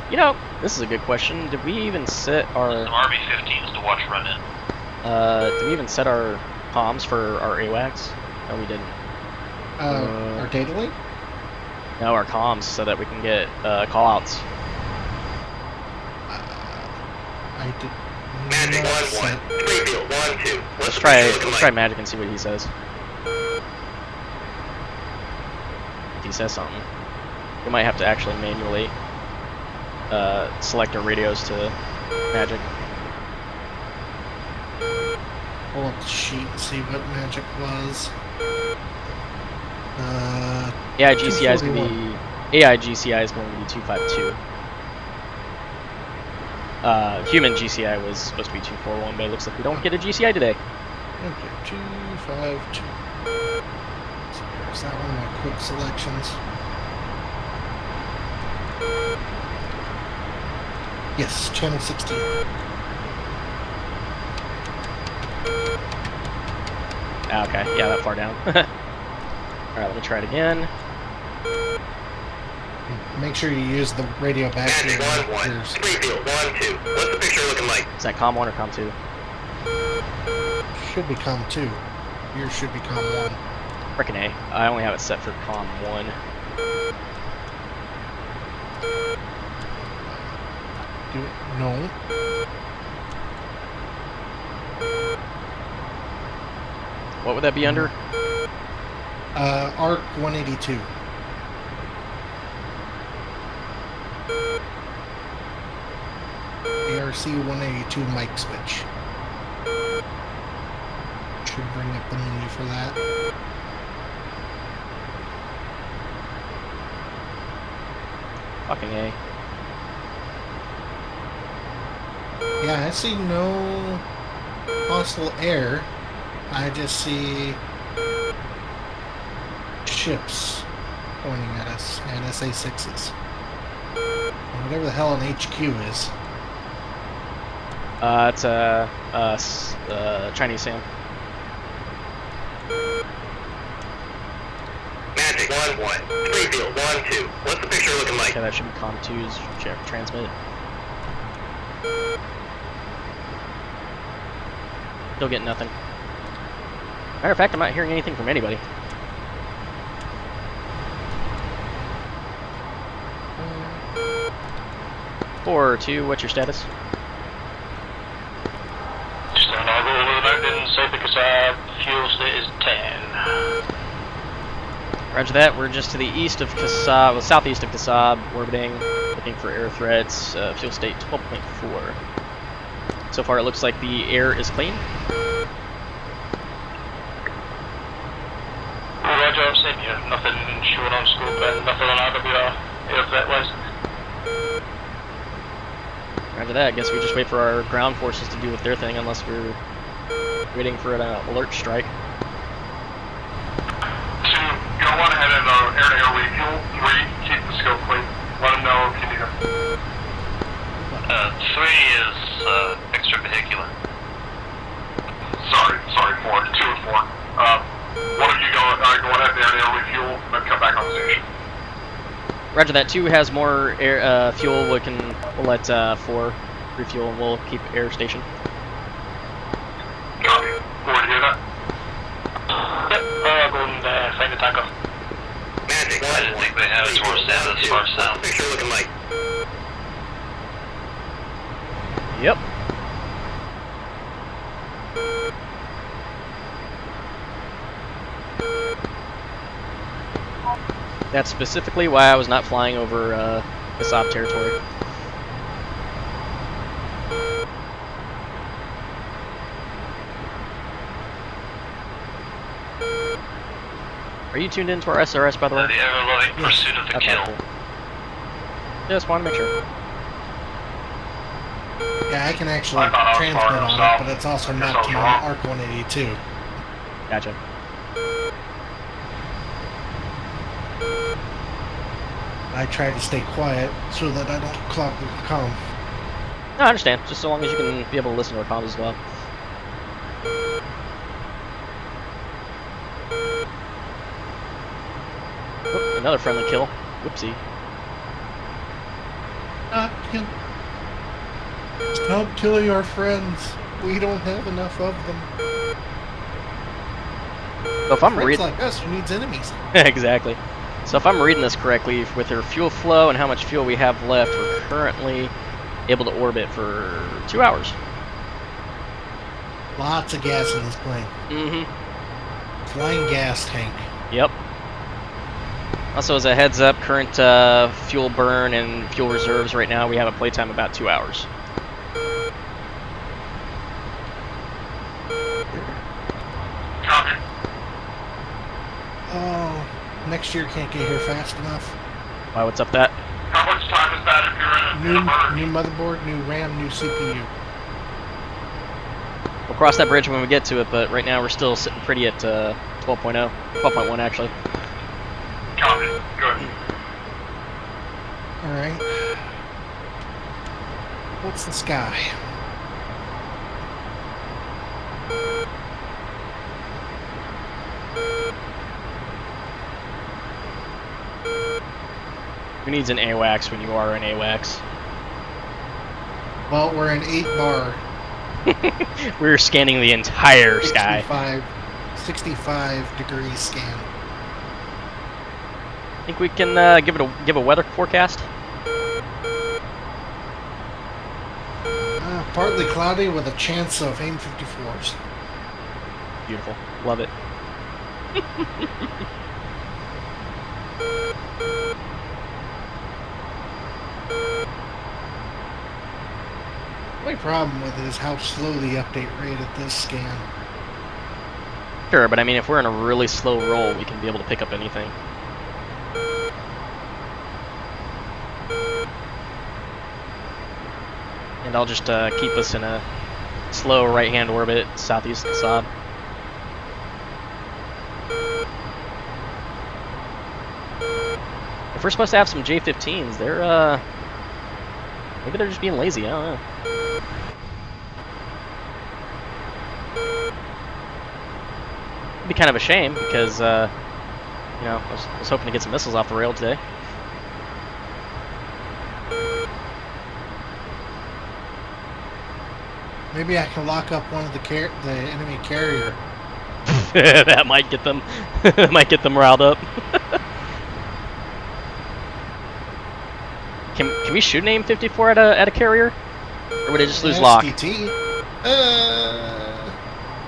You know, this is a good question. Did we even set our... Some RB-15s to watch run in. did we even set our comms for our AWACS? No, we didn't. Our data link? No, our comms, so that we can get callouts. I did. Magic 1-1. Springfield 1-2. Let's try Magic and see what he says. If he says something, we might have to actually manually select our radios to Magic. Pull up the sheet and see what Magic was. AIGCI is going to be AIGCI is going to be 252. Human GCI was supposed to be 241, but it looks like we don't get a GCI today. Okay, 252. So there's that one of my quick selections. Yes, channel 16. Okay, yeah, that far down. Alright, let me try it again. Make sure you use the radio back to your 1-1. Springfield 1-2. What's the picture looking like? Is that COM 1 or COM 2? Should be COM 2. Yours should be COM 1. Frickin' A. I only have it set for COM 1. Do it. No. What would that be under? ARC 182. ARC 182 mic switch. Should bring up the menu for that. Fucking A. Yeah, I see no hostile air. I just see ships pointing at us and SA-6s. And whatever the hell an HQ is. It's a Chinese SAM. Magic 1-1. Springfield 1-2. What's the picture looking like? Okay, that should be Com 2's transmit. Still getting nothing. Matter of fact, I'm not hearing anything from anybody. Four, 2, what's your status? Just an over the mountain, south of Kasab, fuel state is 10. Roger that, we're just to the east of Kasab, well, southeast of Kasab, orbiting, looking for air threats, fuel state 12.4. So far it looks like the air is clean. Roger, same here. Nothing showing on scope and nothing on RWR air threat wise. After that, I guess we just wait for our ground forces to do with their thing, unless we're waiting for an alert strike. 2, go on ahead and air-to-air refuel. 3, keep the scope clean. Let them know if you need them. 3 is extravehicular. Sorry, 4. 2 and 4. One of you go ahead and air-to-air refuel, then come back on the station. Roger that, 2 has more air, fuel, we'll let 4 refuel and we'll keep air station. Copy. 4, do you hear that? Yep, go and find the tanker. Magic 1-1. I didn't think they had a tour stand this far south. What's the picture looking like? Yep. That's specifically why I was not flying over Kasab territory. Are you tuned into our SRS, by the way? The ever-loving pursuit of the Okay, kill. cool. Just want to make sure. Yeah, I can actually I thought I was transmit far on south. it, but it's also I guess mapped I to was my wrong. ARC 182. Gotcha. I try to stay quiet so that I don't clog the comm. No, I understand. Just so long as you can be able to listen to our comms as well. Oop, another friendly kill. Whoopsie. Not kill. Stop killing our friends. We don't have enough of them. So if I'm Friends reading, like us, who needs enemies? exactly. So if I'm reading this correctly, with our fuel flow and how much fuel we have left, we're currently able to orbit for 2 hours. Lots of gas in this plane. Mm-hmm. Flying gas tank. Yep. Also, as a heads up, current fuel burn and fuel reserves right now, we have a playtime about 2 hours. Copy. Oh, next year can't get here fast enough. Why, what's up that? How much time is that if you're in a merge? New motherboard, new RAM, new CPU. We'll cross that bridge when we get to it, but right now we're still sitting pretty at 12.0. 12.1 actually. Copy. Good. Alright. What's the sky? Who needs an AWACS when you are an AWACS? Well, we're in 8 bar. We're scanning the entire sky. 65 degree scan. Think we can give a weather forecast? Partly cloudy with a chance of AIM-54s. Beautiful. Love it. The only problem with it is how slow the update rate at this scan. Sure, but I mean, if we're in a really slow roll, we can be able to pick up anything. And I'll just keep us in a slow right-hand orbit southeast of Kasab. If we're supposed to have some J-15s, they're maybe they're just being lazy. I don't know. It'd be kind of a shame because you know, I was hoping to get some missiles off the rail today. Maybe I can lock up one of the enemy carrier. That might get them riled up. Can we shoot an AIM-54 at a carrier, or would it just lose lock? STT.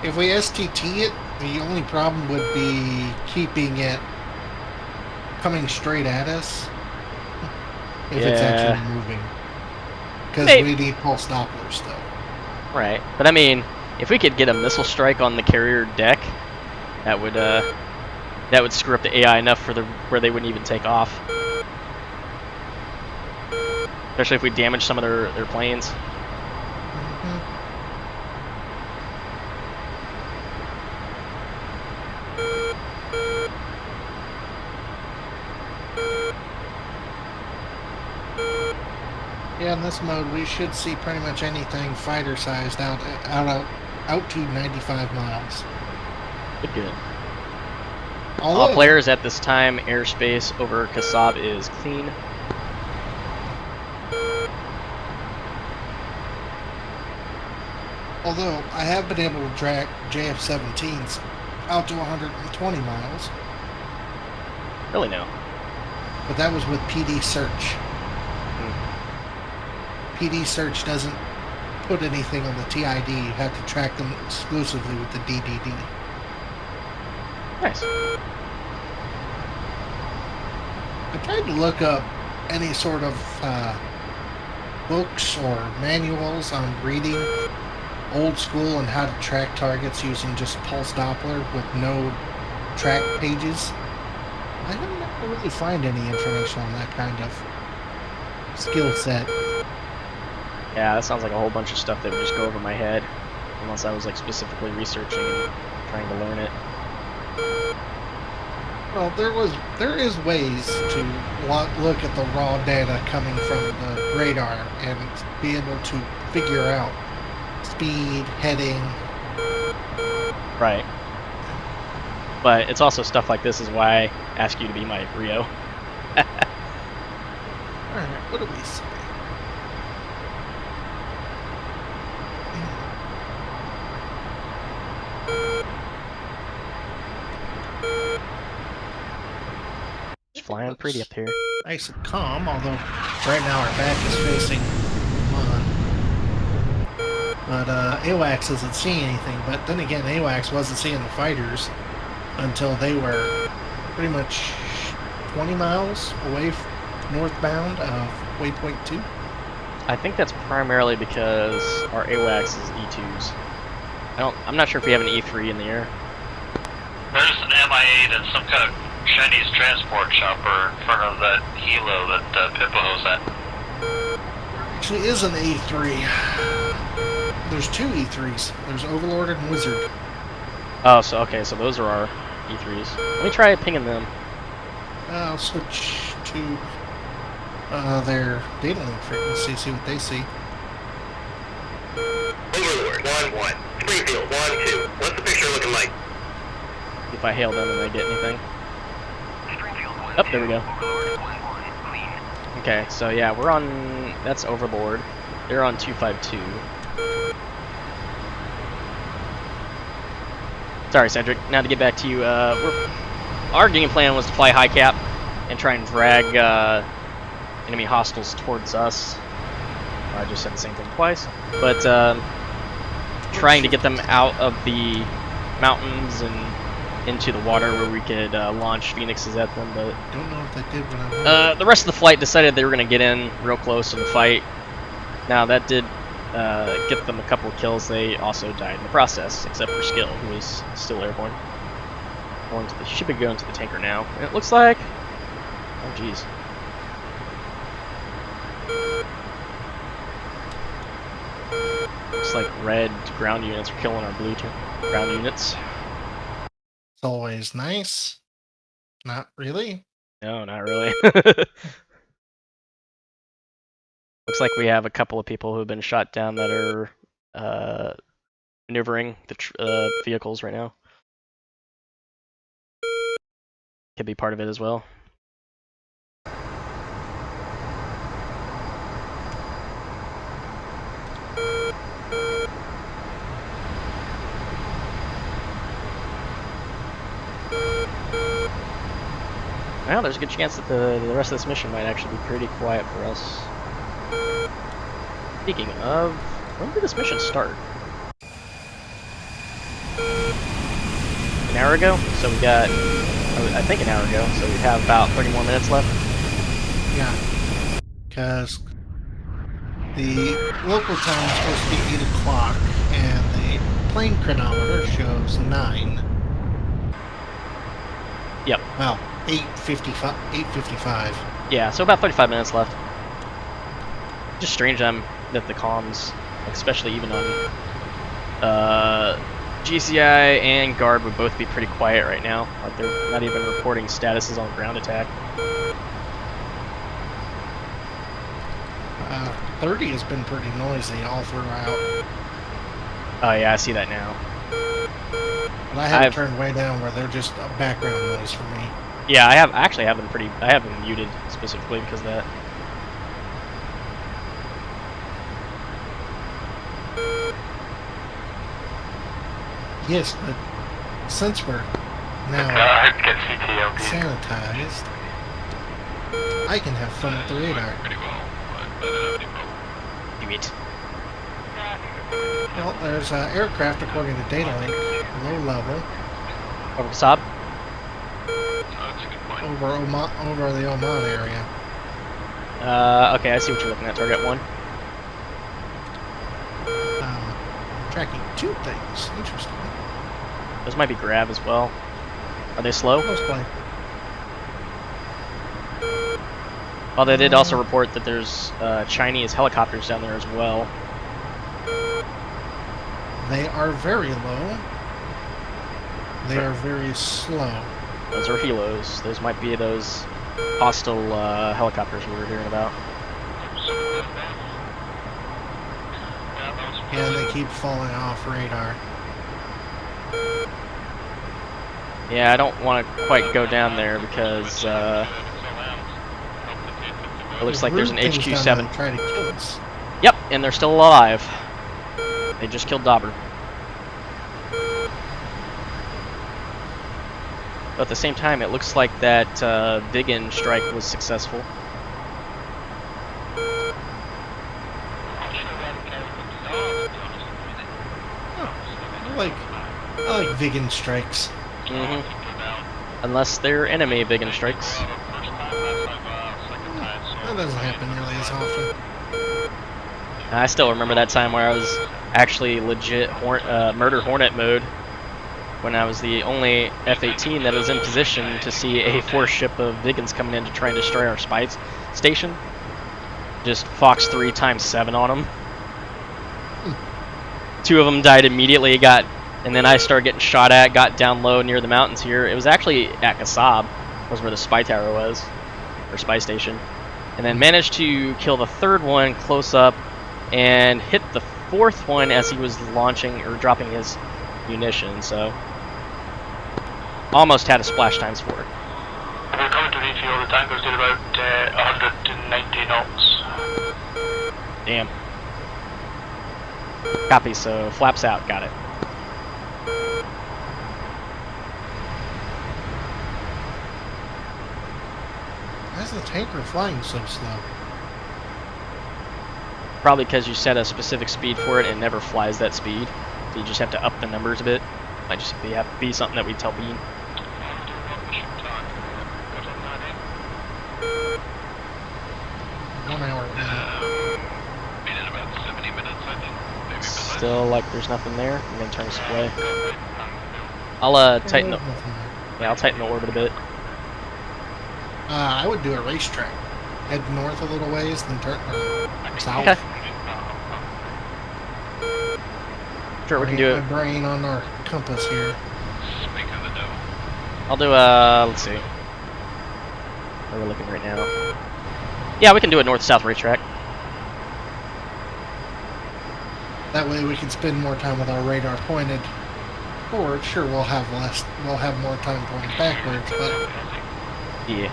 If we STT it, the only problem would be keeping it coming straight at us. If it's actually moving, because we need pulse Dopplers still. Right, but I mean, if we could get a missile strike on the carrier deck, that would screw up the AI enough for where they wouldn't even take off. Especially if we damage some of their planes. Mm-hmm. Yeah, in this mode, we should see pretty much anything fighter-sized out to 95 miles. Good. All players at this time, airspace over Kasab is clean. Although, I have been able to track JF-17s out to 120 miles. Really no. But that was with PD search. PD search doesn't put anything on the TID. You have to track them exclusively with the DDD. Nice. I tried to look up any sort of books or manuals on reading old school and how to track targets using just pulse Doppler with no track pages. I didn't really find any information on that kind of skill set. Yeah, that sounds like a whole bunch of stuff that would just go over my head, unless I was like specifically researching and trying to learn it. Well, there is ways to look at the raw data coming from the radar and be able to figure out speed, heading. Right. But it's also stuff like this is why I ask you to be my Rio. Alright, what do we say? Flying pretty up here. Nice and calm, although right now our back is facing Mon. But AWACS isn't seeing anything. But then again, AWACS wasn't seeing the fighters until they were pretty much 20 miles away northbound of waypoint 2. I think that's primarily because our AWACS is E2s. I'm not sure if we have an E3 in the air. There's an MI8 and some kind of Chinese transport chopper in front of that helo that Pippo's at. Actually is an E3. There's two E3s. There's Overlord and Wizard. Oh, so those are our E3s. Let me try pinging them. I'll switch to their data link frequency, see what they see. Overlord, 1-1. Springfield, 1-2. What's the picture looking like? If I hail them and they get anything. Oh, there we go. Okay, so yeah, we're on... That's Overlord. They're on 252. Sorry, Cedric. Now to get back to you, our game plan was to fly high cap and try and drag enemy hostiles towards us. I just said the same thing twice. But trying to get them out of the mountains and into the water where we could launch Phoenixes at them, but don't know if they did what I wanted. The rest of the flight decided they were going to get in real close in the fight. Now that did get them a couple of kills. They also died in the process, except for Skill, who is still airborne. He should be going to the tanker now. And it looks like... Oh, jeez. looks like red ground units are killing our blue ground units. It's always nice. Not really. No, not really. Looks like we have a couple of people who have been shot down that are maneuvering the vehicles right now. Could be part of it as well. Well, there's a good chance that the rest of this mission might actually be pretty quiet for us. Speaking of, when did this mission start? An hour ago? So we got, I think an hour ago, so we have about 30 more minutes left. Yeah. Because the local time is supposed to be 8 o'clock, and the plane chronometer shows 9. Yep. Well, 8:55. Yeah, so about 35 minutes left. Just strange that the comms, especially even on GCI and Guard, would both be pretty quiet right now. Like they're not even reporting statuses on ground attack. 30 has been pretty noisy all throughout. Oh yeah, I see that now. But I have it turned way down where they're just a background noise for me. Yeah, I have them muted specifically because of that. Yes, but since we're now sanitized, I can have fun with the radar. Do it. Well, there's aircraft according to Day1, low level. Over Saab? Over the Oman area. Okay, I see what you're looking at. Target 1. Tracking 2 things. Interesting. Those might be grab as well. Are they slow? Most likely. Well, they did also report that there's Chinese helicopters down there as well. They are very low. They are very slow. Those are helos. Those might be those hostile helicopters we were hearing about. Yeah, they keep falling off radar. Yeah, I don't want to quite go down there because it looks like there's an HQ-7. Trying to kill us. Yep, and they're still alive. They just killed Dauber. But at the same time, it looks like that Vigan strike was successful. I like Vigan strikes. Mm-hmm. Unless they're enemy Vigan strikes. That doesn't happen nearly as often. I still remember that time where I was actually legit murder hornet mode when I was the only F-18 that was in position to see a force ship of Vigans coming in to try and destroy our spy station. Just Fox 3 times 7 on them. 2 of them died immediately, and then I started getting shot at, got down low near the mountains here. It was actually at Kasab, was where the spy tower was, or spy station. And then managed to kill the 3rd one close up and hit the 4th one as he was launching or dropping his munitions, so almost had a splash times 4. We're coming to refuel. The tankers did about 190 knots. Damn. Copy, so flaps out, got it. Why is the tanker flying so slow? Probably because you set a specific speed for it and it never flies that speed. So you just have to up the numbers a bit. Might just have to be something that we tell Bean. 1 hour. Still like there's nothing there. I'm gonna turn this away. I'll tighten the. Yeah, I'll tighten the orbit a bit. I would do a racetrack. Head north a little ways, then turn south. Okay. Sure, we can do My it. brain on our compass here. I'll do, let's see. Where are we looking right now? Yeah, we can do a north-south racetrack. That way we can spend more time with our radar pointed forward. Sure, we'll have more time pointed backwards, but yeah,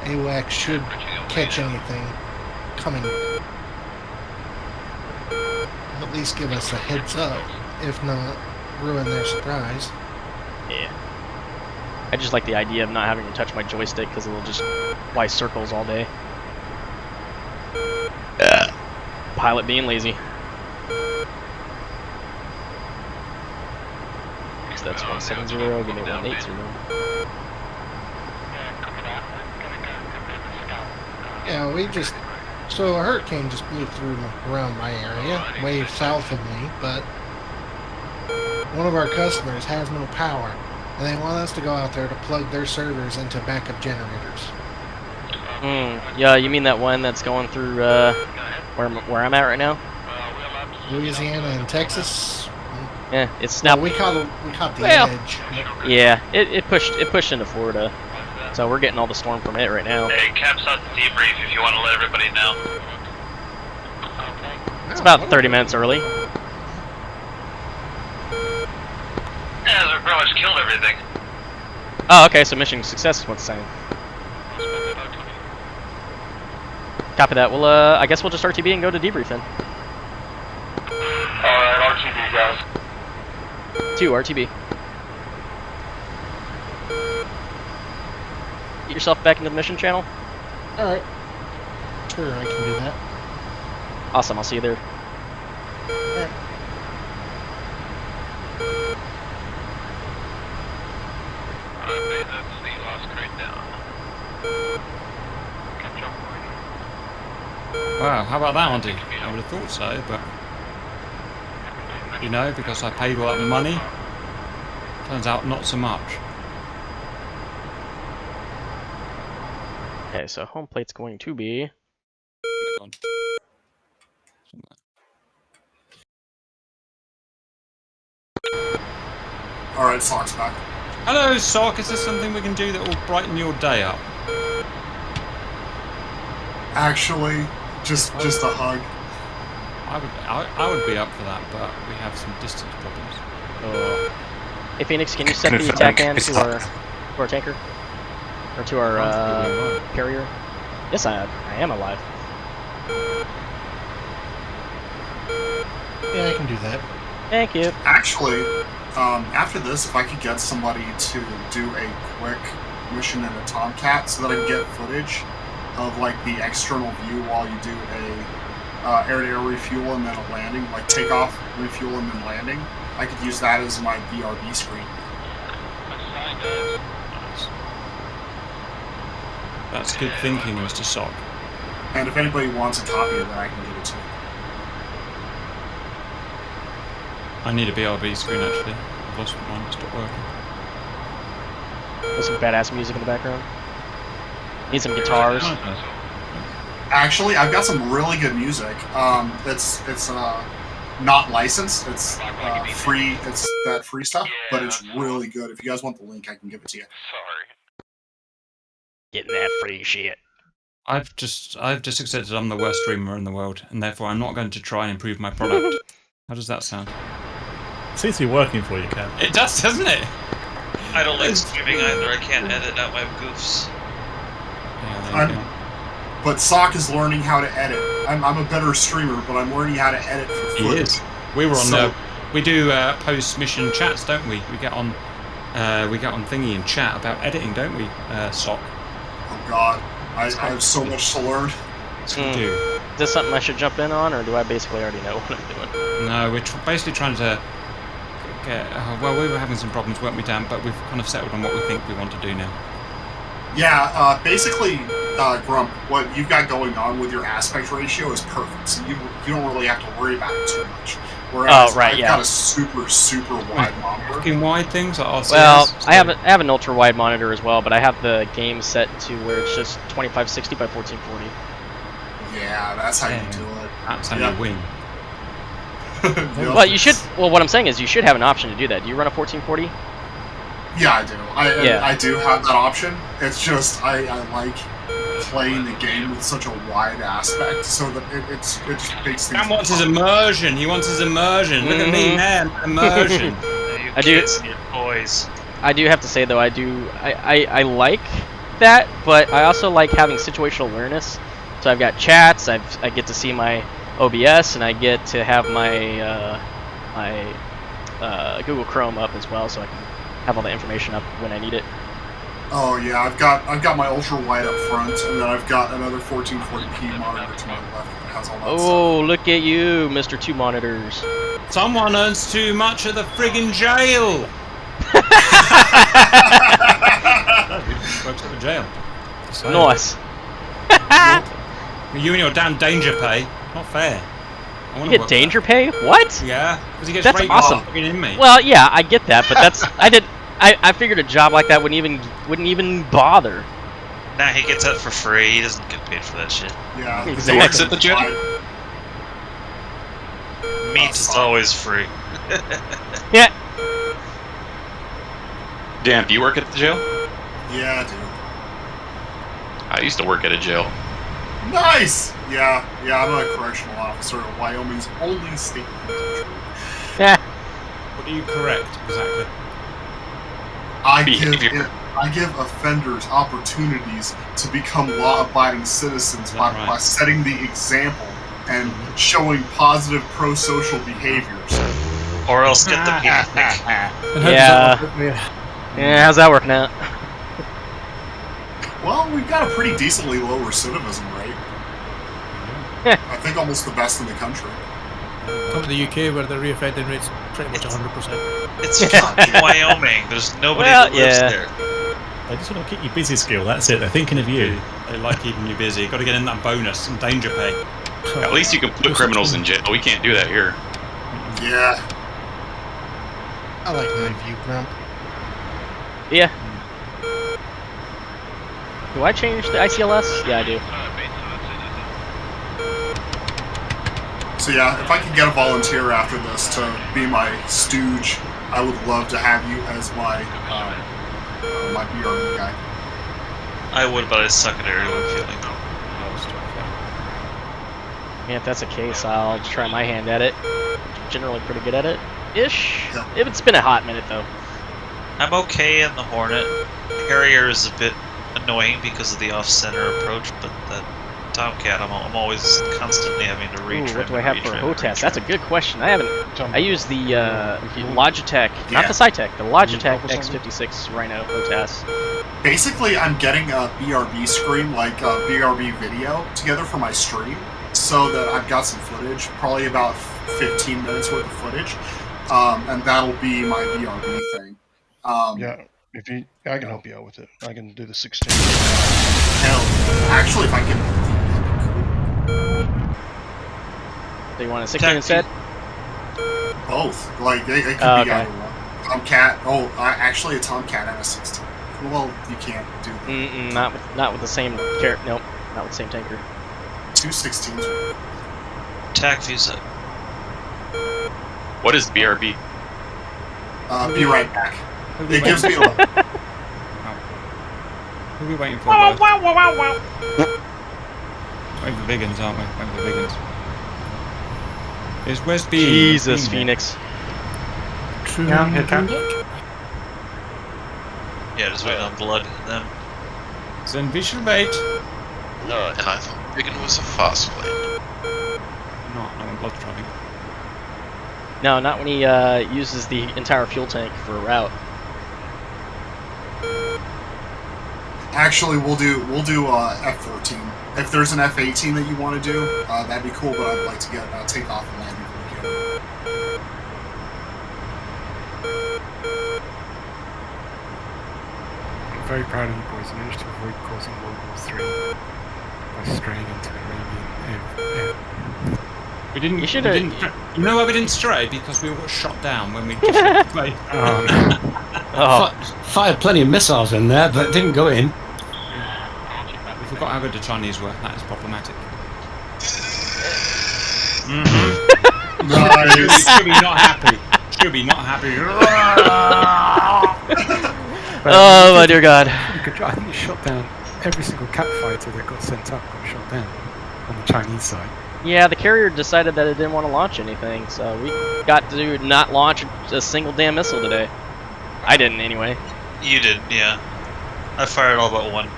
AWACS should catch anything coming. At least give us a heads up, if not ruin their surprise. Yeah. I just like the idea of not having to touch my joystick because it'll just fly circles all day. Pilot being lazy. So that's 170, give me 180. Yeah, we just... So a hurricane just blew through around my area, way south of me, but one of our customers has no power, and they want us to go out there to plug their servers into backup generators. Yeah, you mean that one that's going through, where I'm at right now? Louisiana and Texas? Yeah, it's now... We caught the edge. Yeah, it pushed into Florida. So we're getting all the storm from it right now. Hey, Cap's on Debrief if you want to let everybody know. It's about 30 minutes early. Yeah, they pretty much killed everything. Oh, okay, so mission success is what it's saying. Copy that. Well, I guess we'll just RTB and go to Debrief then. Alright, RTB, guys. 2 RTB. Get yourself back into the mission channel. Alright. Sure, I can do that. Awesome, I'll see you there. Alright. Wow, how about that, Auntie? I would have thought so, but... You know, because I paid all that money, turns out not so much. Okay, so home plate's going to be... Alright, Sock's back. Hello, Sock. Is there something we can do that will brighten your day up? Actually, just a hug. I would be up for that, but we have some distance problems. Hey Phoenix, can you set the attack hand to our tanker? Or to our carrier? Yes, I am alive. Yeah, I can do that. Thank you. Actually, after this, if I could get somebody to do a quick mission in a Tomcat so that I can get footage of like the external view while you do a air-to-air refuel and then a landing, like takeoff, refuel, and then landing, I could use that as my BRB screen. That's good thinking, Mr. Sock. And if anybody wants a copy of that, I can give it to you. I need a BRB screen, actually. I've lost mine, it's not working. There's some badass music in the background. Need some guitars. Actually, I've got some really good music. It's not licensed. It's free. It's that free stuff, but it's really good. If you guys want the link, I can give it to you. Sorry. Getting that free shit. I've just accepted I'm the worst streamer in the world, and therefore I'm not going to try and improve my product. How does that sound? Seems to be working for you, Ken. It does, doesn't it? I don't like streaming either. I can't edit out my goofs. But Sock is learning how to edit. I'm a better streamer, but I'm learning how to edit for footage. He is. We were on we do post-mission chats, don't we? We get on thingy and chat about editing, don't we, Sock? Oh God, I have so much to learn. That's what we do. Is this something I should jump in on, or do I basically already know what I'm doing? No, we're basically trying to get... well, we were having some problems, weren't we, Dan? But we've kind of settled on what we think we want to do now. Yeah, basically, Grump, what you've got going on with your aspect ratio is perfect. So you don't really have to worry about it too much. Whereas I've got a super wide monitor. Fucking wide things like RCS. Well, so I have an ultra wide monitor as well, but I have the game set to where it's just 2560 by 1440. Yeah, that's how you do it. That's how you win. Well, you should. Well, what I'm saying is you should have an option to do that. Do you run a 1440? Yeah, I do. I do have that option. It's just I like playing the game with such a wide aspect, so that it just makes things. Cam wants his immersion. He wants his immersion. Look at me, man. Immersion. You I do. kids and your toys. I do have to say though, I like that, but I also like having situational awareness. So I've got chats. I get to see my OBS, and I get to have my Google Chrome up as well, so I can have all the information up when I need it. Oh yeah, I've got my ultra wide up front, and then I've got another 1440p monitor to my left that has all that stuff. Oh, look at you, Mr. Two Monitors. Someone earns too much at the friggin' jail. Works at the jail. Nice. You and your damn danger pay. Not fair. You get danger pay? What? Yeah, because he gets That's raped awesome. by a fucking inmate. Well, yeah, I get that, but that's I figured a job like that wouldn't even bother. Nah, he gets that for free. He doesn't get paid for that shit. Yeah. Exactly. He works at the jail? Meat is always free. Yeah. Dan, do you work at the jail? Yeah, I do. I used to work at a jail. Nice! Yeah, I'm a correctional officer at Wyoming's only state penitentiary. Yeah. What do you correct exactly? I give offenders opportunities to become law-abiding citizens by setting the example and showing positive pro-social behaviors. Or else get the Yeah. Yeah, how's that working out? Well, we've got a pretty decently low recidivism rate. I think almost the best in the country. Come to the UK where the reoffending rate's pretty much 100%. It's fucking Wyoming. There's nobody that lives there. They just want to keep you busy, Skill. That's it. They're thinking of you. They like keeping you busy. Got to get in that bonus and danger pay. At least you can put criminals in jail. We can't do that here. Yeah. I like my view, Grump. Yeah. Do I change the ICLS? Yeah, I do. So yeah, if I could get a volunteer after this to be my stooge, I would love to have you as my my BRB guy. I would, but I suck at aerial refueling. Yeah, if that's the case, I'll try my hand at it. Generally pretty good at it. Ish. Yeah. It's been a hot minute though. I'm okay in the Hornet. Harrier is a bit annoying because of the off-center approach, but that Tomcat, I'm always constantly having to retrim. Ooh, what do I have for a HOTAS? That's a good question. I use the Logitech, not the Cytec, the Logitech X56 Rhino HOTAS. Basically, I'm getting a BRB screen, like a BRB video, together for my stream, so that I've got some footage, probably about 15 minutes worth of footage, and that'll be my BRB thing. Yeah, I can help you out with it. I can do the 16. Hell, actually, if I can. Do you want a 16 instead? Both. Like, it could be okay. either one. Tomcat. Oh, actually, a Tomcat and a 16. Well, you can't do that. Not with the same nope, not with the same tanker. 2 16s. TAC visa. What is BRB? Be right back. It gives me a. Who are we waiting for? Wow. Waiting for Viggins, aren't we? Waiting for Viggins. Where's B? Jesus, Phoenix. True. Yeah, Yeah, just waiting on blood and them. Send visual bait. No, and I thought Biggin was a fast plane. Not when blood's trapping. No, not when he uses the entire fuel tank for a route. Actually, we'll do F-14. If there's an F-18 that you want to do, that'd be cool. But I'd like to get take off and land before we can. I'm very proud of you boys. You managed to avoid causing World War III by straying into the Arabian. We didn't. You should You know why we didn't stray? Because we got shot down when we just played. Fired plenty of missiles in there, but didn't go in. We forgot how good the Chinese were. That is problematic. Should be not happy. Should be not happy. Oh my dear God. Pretty good job. I think he shot down every single cat fighter that got sent up, got shot down on the Chinese side. Yeah, the carrier decided that it didn't want to launch anything, so we got to not launch a single damn missile today. I didn't anyway. You didn't, yeah. I fired all but one.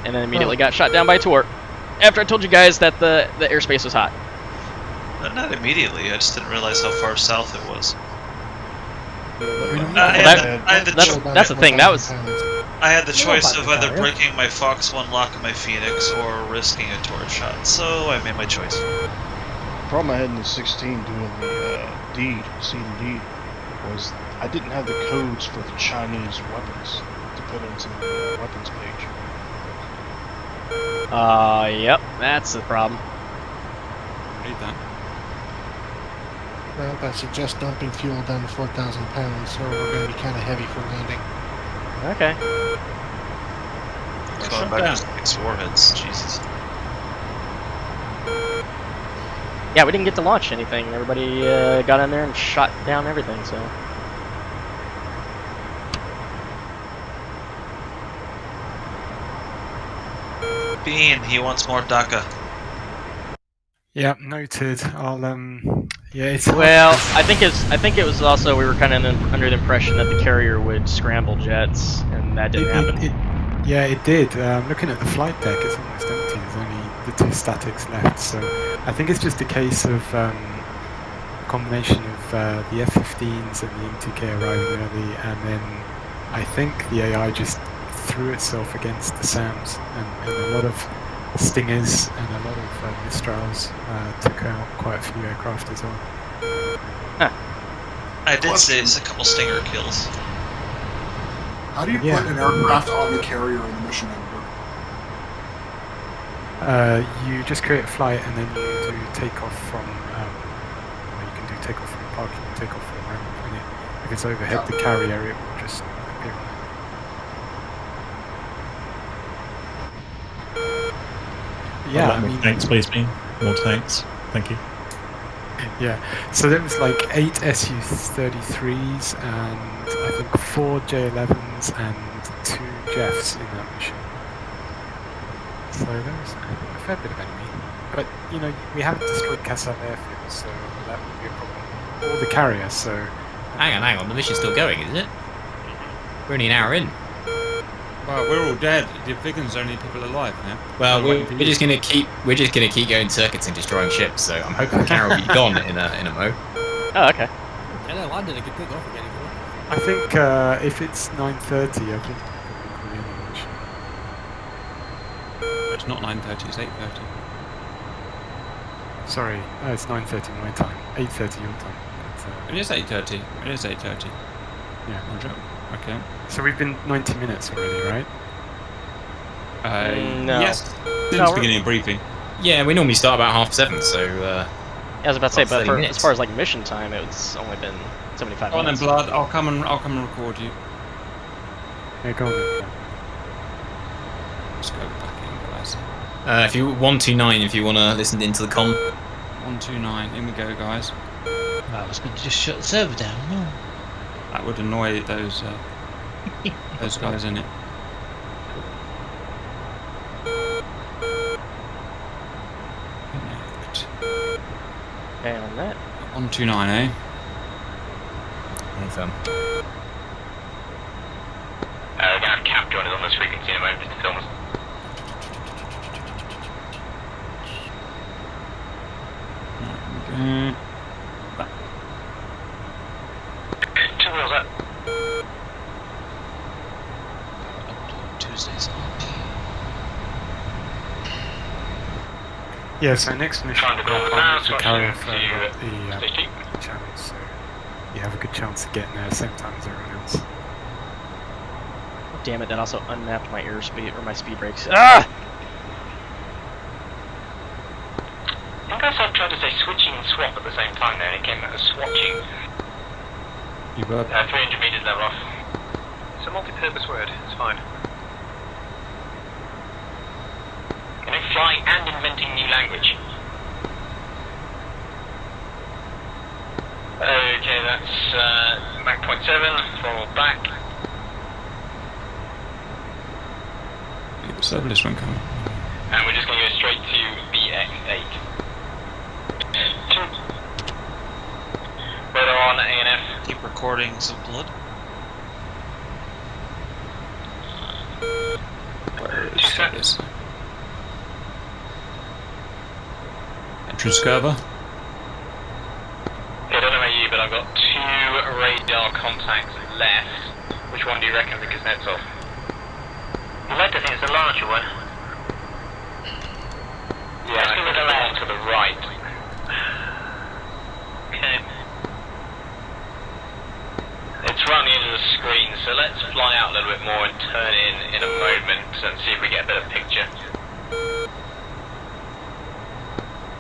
And then immediately got shot down by a torp. After I told you guys that the airspace was hot. Not immediately, I just didn't realize how far south it was. That's the thing, that was... I had the choice of either breaking my Fox 1 lock and my Phoenix or risking a torch shot, so I made my choice. The problem I had in the 16 doing the seed and deed, was I didn't have the codes for the Chinese weapons to put into the weapons page. Yep, that's the problem. Read that. Well, I suggest dumping fuel down to 4,000 pounds, or we're going to be kind of heavy for landing. Okay. Going back to 6 warheads, Jesus. Yeah, we didn't get to launch anything. Everybody got in there and shot down everything, so... Bean, he wants more DACA. Yeah, noted. I'll yeah, it's well, I think it was also we were kind of under the impression that the carrier would scramble jets, and that didn't happen. Yeah, it did. Looking at the flight deck, it's almost empty. There's only the 2 statics left, so I think it's just a case of a combination of the F-15s and the MTK arriving early, and then I think the AI just threw itself against the SAMs, and a lot of Stingers and a lot of Mistrals took out quite a few aircraft as well. Huh. I did say it's a couple Stinger kills. How do you put an aircraft on the carrier in the mission editor? You just create a flight and then you do takeoff from, you can do takeoff from parking, takeoff from ramp, and if it's overhead the carrier, it will just appear on it. Yeah, more tanks, please, Bean. More tanks. Thank you. Yeah, so there was like 8 Su-33s and I think 4 J-11s and 2 Jeffs in that mission. So there was a fair bit of enemy. But, you know, we haven't destroyed Kassab airfield, so that would be a problem. Or the carrier, so... Hang on, the mission's still going, isn't it? We're only an hour in. Well, we're all dead. The Vigans only people alive now. Well, we're just gonna keep going circuits and destroying ships. So I'm hoping the carrier will be gone in a mo. Oh, okay. Yeah, no, landed a good pick off again. I think if it's 9:30, I think it's not 9:30. It's 8:30. Sorry, it's 9:30 my time. 8:30 your time. It is 8:30. It is 8:30. Yeah. Roger. Okay. So we've been 90 minutes already, right? No. Yes. Since the beginning of briefing. Yeah, we normally start about 7:30. So. Yeah, I was about to say, but as far as like mission time, it's only been 75 Go on then, minutes. Blood. I'll come and record you. Yeah, go on then. Let's go back in, guys. If you 129, if you want to listen into the com. 129. In we go, guys. Well, I was going to just shut the server down. No. That would annoy those guys in it. Connect. Okay, on that. 129, eh? Confirm. We're going to have Cap join us on this frequency in a moment to film us. Okay. Two wheels up. Tuesdays. Yeah, so next mission Trying to call the is to town, carry so for stay cheap. the channel, so you have a good chance of getting there at the same time as everyone else. Damn it! That also unmapped my airspeed or my speed brakes. Ah! I think I tried to say switching and swap at the same time there, and it came out as swatching. You were 300 meters level off. It's a multi-purpose word, it's fine. You know, flying and inventing new language. Okay, that's Mach 0.7, throttle back. The serverless won't come. And we're just going to go straight to BX8. Radar on ANF. Keep recording some blood. Where is this? Entrance curver. I don't know about you, but I've got 2 radar contacts left. Which one do you reckon the Kuznetsov? You'd like to think it's a larger one. Yeah, I think the one to the right. Okay. It's around the end of the screen, so let's fly out a little bit more and turn in a moment and see if we get a better picture.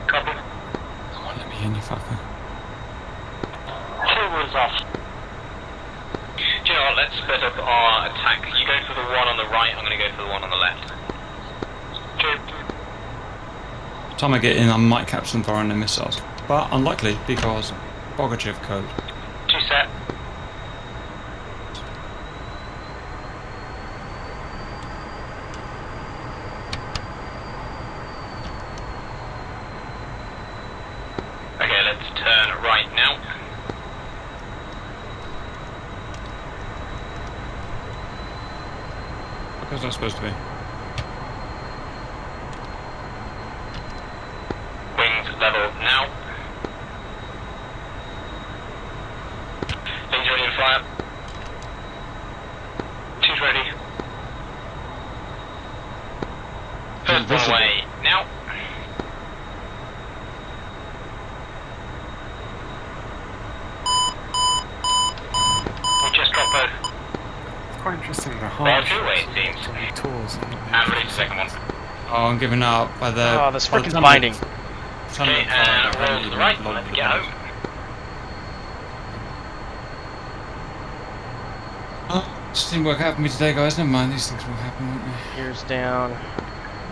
Copy. Come on, let me in, you fucker. 2 wheels off. Do you know what, let's split up our attack. You go for the one on the right, I'm going to go for the one on the left. By the time I get in, I might catch them firing their missiles. But unlikely, because Bogachev code. 2 set. Okay, let's turn right now. Where's that supposed to be? Wings level now. Wings ready to fly up. 2's ready. First one away now. We just dropped both. Quite interesting, the They're harsh two-way, it seems. tours. And ready for the second one. Oh, I'm giving up by the. Oh, this frickin' binding. Okay, and roll to the right. Let's get home. Oh, this didn't work out for me today, guys. Never mind, these things will happen, won't they? Gears down.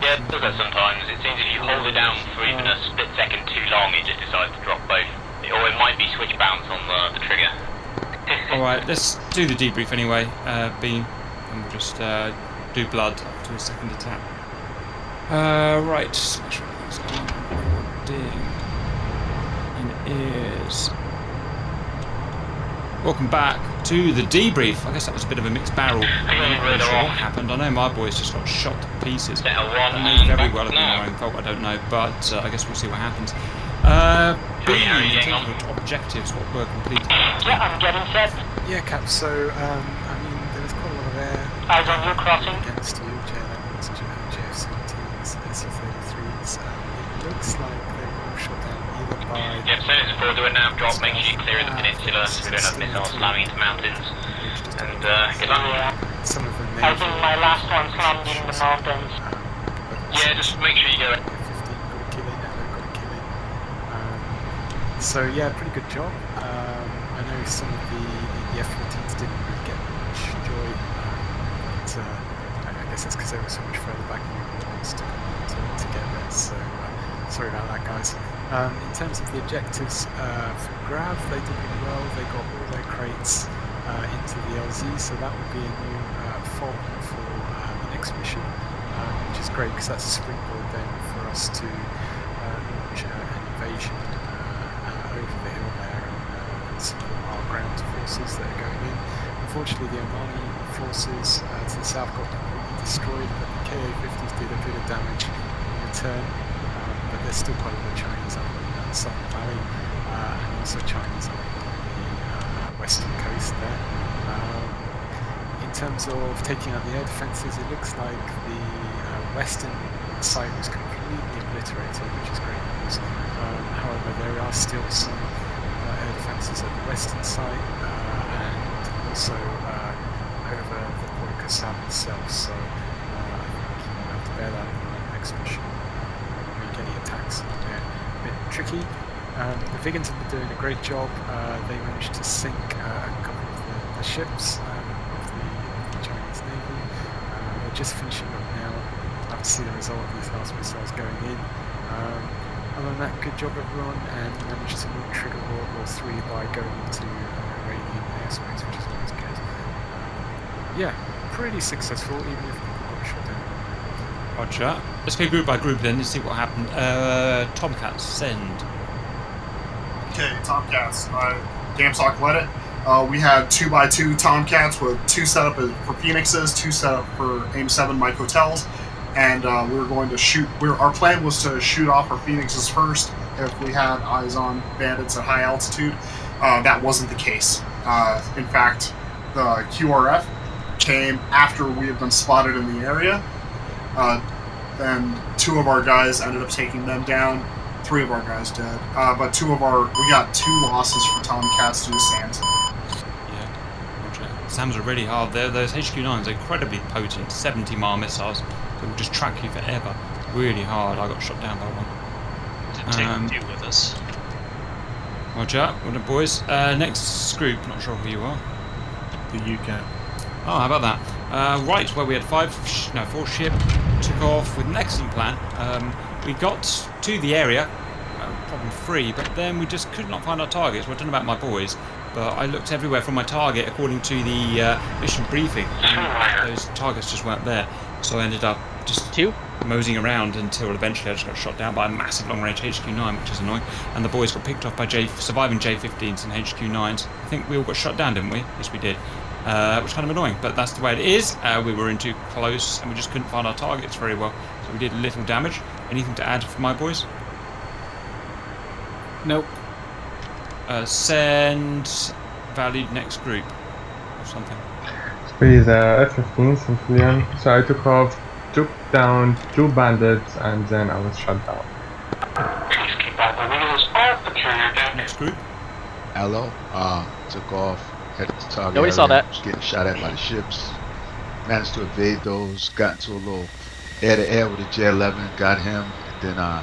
Yeah, it does that sometimes. It seems if you hold it down for even a split second too long, it just decides to drop both. Or it might be switch bounce on the trigger. Alright, let's do the debrief anyway, Bean, and we'll just do blood up to a second attack. Right, make sure everything's recording. And it is. Welcome back to the debrief. I guess that was a bit of a mixed barrel. I'm not really sure what happened. I know my boys just got shot to pieces. I may very well have been my own fault, I don't know, but I guess we'll see what happens. Bean, in terms of objectives, what were completed? Yeah, I'm getting set. Yeah, Cap, so, I mean, there was quite a lot of air Eyes on you, crossing. against you, JLMs, JF-17s, SU-33s. It looks like they were all shot down either by... Yep, so it's forward to a nav drop, make sure you clear the peninsula so we don't have missiles slamming into mountains. And, good luck. Some of them I think my last one slammed in the mountains. Yeah, just make sure you go. So yeah, pretty good job. I know some of the F-14s didn't really get much joy, but I guess that's because they were so much further back in the wants to get there. So sorry about that, guys. In terms of the objectives for Grav, they did really well. They got all their crates into the LZ, so that will be a new fault for the next mission, which is great because that's a springboard then for us to launch an invasion over the hill there and support our ground forces that are going in. Unfortunately, the Omani forces to the south got completely destroyed, but the KA-50s did a bit of damage in return. But there's still quite a lot of Chinese up in the Southern Valley, and also Chinese up on the western coast there. In terms of taking out the air defences, it looks like the western site was completely obliterated, which is great news. However, there are still some air defences at the western site and also over the Port of Kassab itself, so I think you'll have to bear that in mind next mission. Make any attacks there a bit tricky. The Vigans have been doing a great job. They managed to sink a couple of the ships of the Chinese Navy. They're just finishing up now. I'll have to see the result of these last missiles going in. other than that, good job everyone, and managed to not trigger World War III by going into Iranian airspace, which is always good. Yeah, pretty successful, even if people got shot down. Roger. Let's go group by group then and see what happened. Tomcats, send. Okay, Tomcats. Gamsock led it. We had 2x2 Tomcats with 2 set up for Phoenixes, 2 set up for AIM-7 Mike Hotels, and we were going to shoot. Our plan was to shoot off our Phoenixes first if we had eyes on bandits at high altitude. That wasn't the case. In fact, the QRF came after we had been spotted in the area. And 2 of our guys ended up taking them down. 3 of our guys dead. But we got 2 losses for Tomcats due to SAMs. Yeah, Roger. SAMs are really hard. Those HQ-9s are incredibly potent, 70 mile missiles that will just track you forever. Really hard. I got shot down by one. Didn't take a few with us. Roger. Well done, boys. Next group, not sure who you are. The UCAT. Oh, how about that? Right, where we had 4 ship, took off with an excellent plan. We got to the area, problem free, but then we just could not find our targets. Well, I don't know about my boys, but I looked everywhere for my target according to the mission briefing. Those targets just weren't there, so I ended up just moseying around until eventually I just got shot down by a massive long-range HQ-9, which is annoying, and the boys got picked off by surviving J-15s and HQ-9s. I think we all got shot down, didn't we? Yes, we did. Which is kind of annoying, but that's the way it is. We were in too close and we just couldn't find our targets very well, so we did little damage. Anything to add for my boys? Nope. Send valued next group or something. Please, F-15 civilian. So I took down 2 bandits and then I was shot down. Please keep out the wheels off the carrier deck. Next group. Hello. Took off. Headed to target Nobody saw that. Was getting shot at by the ships. Managed to evade those. Got into a little air-to-air with a J-11. Got him. And then I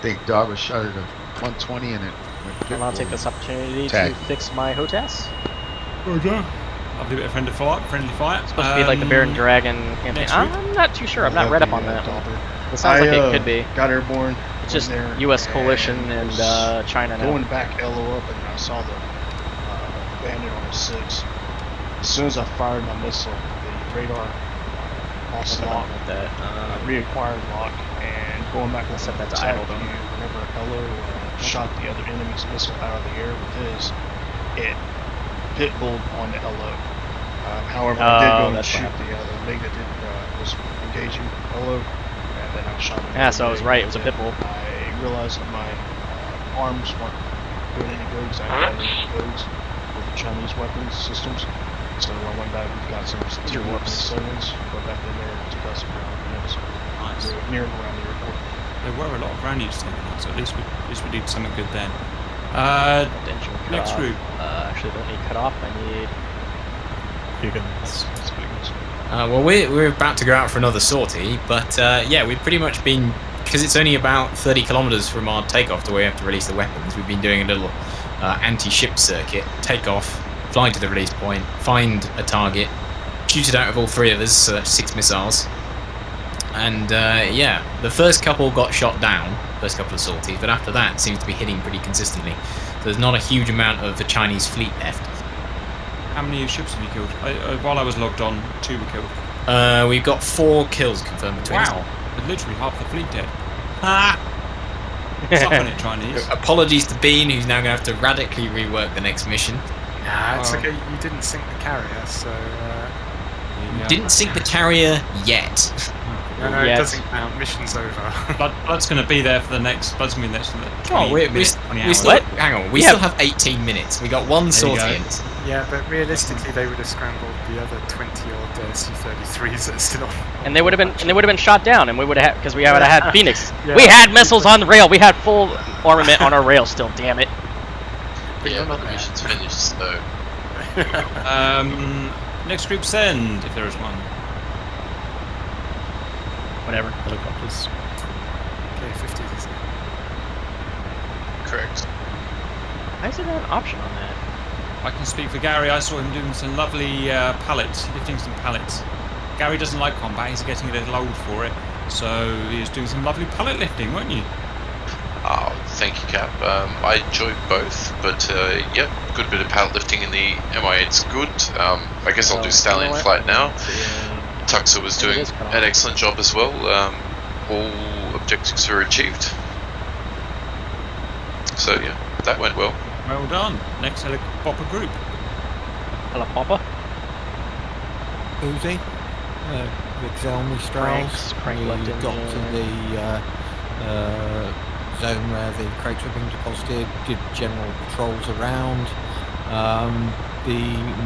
think Darby shot at a 120 and it went. And I'll take this opportunity to fix my HOTAS. Roger. Lovely bit of friendly fire. It's supposed to be like the Bear and Dragon campaign. I'm not too sure. I'm not read up on that. It sounds like it could be. Got airborne. It's just U.S. coalition and China now. Going back LO up, and I saw the bandit on a 6. As soon as I fired my missile, the radar lost lock, reacquired lock, and going back and set that to idle. Whenever LO shot the other enemy's missile out of the air with his, it pitbulled on the LO. However, I did go and shoot the MiG that was engaging LO, and then I shot him. Yeah, so I was right. It was a pitbull. I realized that my arms weren't doing any good because I had any codes with the Chinese weapons systems. So I went back and got some Tier 1 7s, went back in there and took out some ground units. Nice. Near and around the airport. There were a lot of ground units taken out, so at least we did something good then. Next group. Actually, don't need cut off. I need. Well, we're about to go out for another sortie, but yeah, we've pretty much been, because it's only about 30 kilometers from our takeoff to where we have to release the weapons. We've been doing a little anti-ship circuit, take off, fly to the release point, find a target, shoot it out of all 3 of us, so that's 6 missiles. And yeah, the first couple got shot down, first couple of sorties, but after that it seems to be hitting pretty consistently. So there's not a huge amount of the Chinese fleet left. How many ships have you killed? While I was logged on, 2 were killed. We've got 4 kills confirmed between us. Wow, with literally half the fleet dead. Ah! Suck on it, Chinese. Apologies to Bean, who's now going to have to radically rework the next mission. Nah, it's okay. You didn't sink the carrier, so. Didn't sink the carrier yet. No, it doesn't count. Mission's over. Blood's going to be there for the next. Blood's going to be there for the 20 minutes, 20 hours. Hang on, we still have 18 minutes. We got 1 sortie in. Yeah, but realistically, they would have scrambled the other 20-odd C-33s that are still on. And they would have been shot down, and we would have because we would have had Phoenix. Yeah. We had missiles on the rail. We had full armament on our rail still. Damn it. Yeah, but the mission's finished, so. Next group send, if there is one. Whatever. Helicopters. Okay, 50s, isn't it? Correct. Why is there not an option on that? I can speak for Gary. I saw him doing some lovely pallets, lifting some pallets. Gary doesn't like combat. He's getting a little old for it. So he was doing some lovely pallet lifting, weren't you? Oh, thank you, Cap. I enjoyed both, but yeah, good bit of powerlifting in the MI8. It's good. I guess I'll do Stallion Flight now. Tuxa was doing an excellent job as well. All objectives were achieved. So yeah, that went well. Well done. Next helicopter group. Helicopter. Uzi. Vixel Mistrals. We got to the zone where the crates were being deposited, did general patrols around. The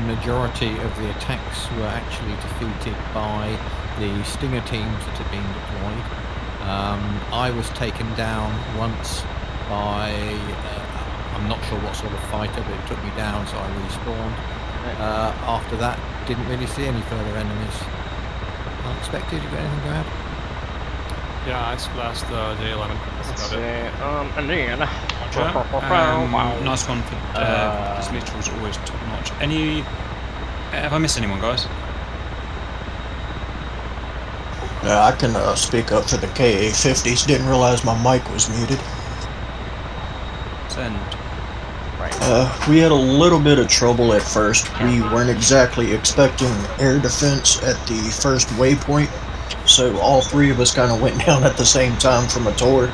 majority of the attacks were actually defeated by the Stinger teams that had been deployed. I was taken down once by, I'm not sure what sort of fighter, but it took me down, so I respawned. After that, didn't really see any further enemies. Unexpected, you got anything to add? Yeah, I splashed Day1. Let's see. And then... Nice one for this Mitchell was always top notch. Have I missed anyone, guys? Yeah, I can speak up for the KA-50s. Didn't realize my mic was muted. Send. We had a little bit of trouble at first. We weren't exactly expecting air defense at the first waypoint, so all three of us kind of went down at the same time from a tour.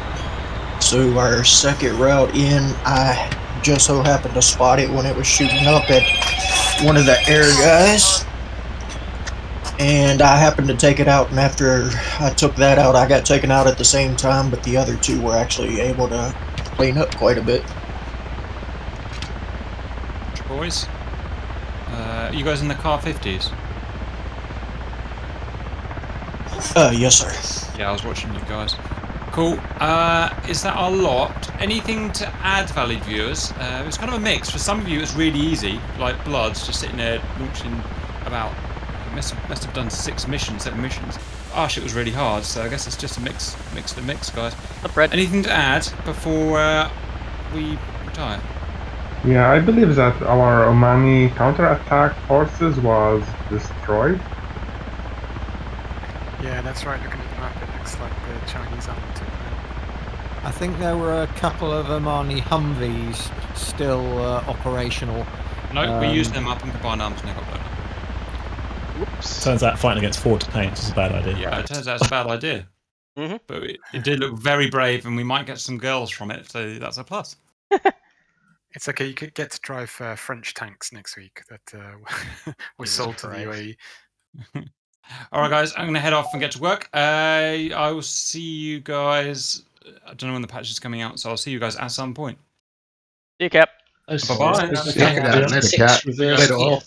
So our second route in, I just so happened to spot it when it was shooting up at one of the air guys, and I happened to take it out, and after I took that out, I got taken out at the same time, but the other two were actually able to clean up quite a bit. Boys, you guys in the car 50s? Yes, sir. Yeah, I was watching you guys. Cool. Is that a lot? Anything to add, valued viewers? It was kind of a mix. For some of you, it's really easy, like Bloods, just sitting there launching about. Must have done 7 missions. Gosh, it was really hard. So I guess it's just a mix of the mix, guys. Anything to add before we retire? Yeah, I believe that our Omani counterattack forces was destroyed. Yeah, that's right. Looking at the map, it looks like the Chinese army took them. I think there were a couple of Omani Humvees still operational. No, we used them up and combined arms and they got blown up. Whoops. Turns out fighting against 4 tanks is a bad idea. Yeah, it turns out it's a bad idea. But it did look very brave, and we might get some girls from it, so that's a plus. It's okay. You could get to drive French tanks next week that were sold to the UAE. All right, guys, I'm going to head off and get to work. I will see you guys. I don't know when the patch is coming out, so I'll see you guys at some point. See you, Cap. Bye-bye. Later, Cap. Later, all.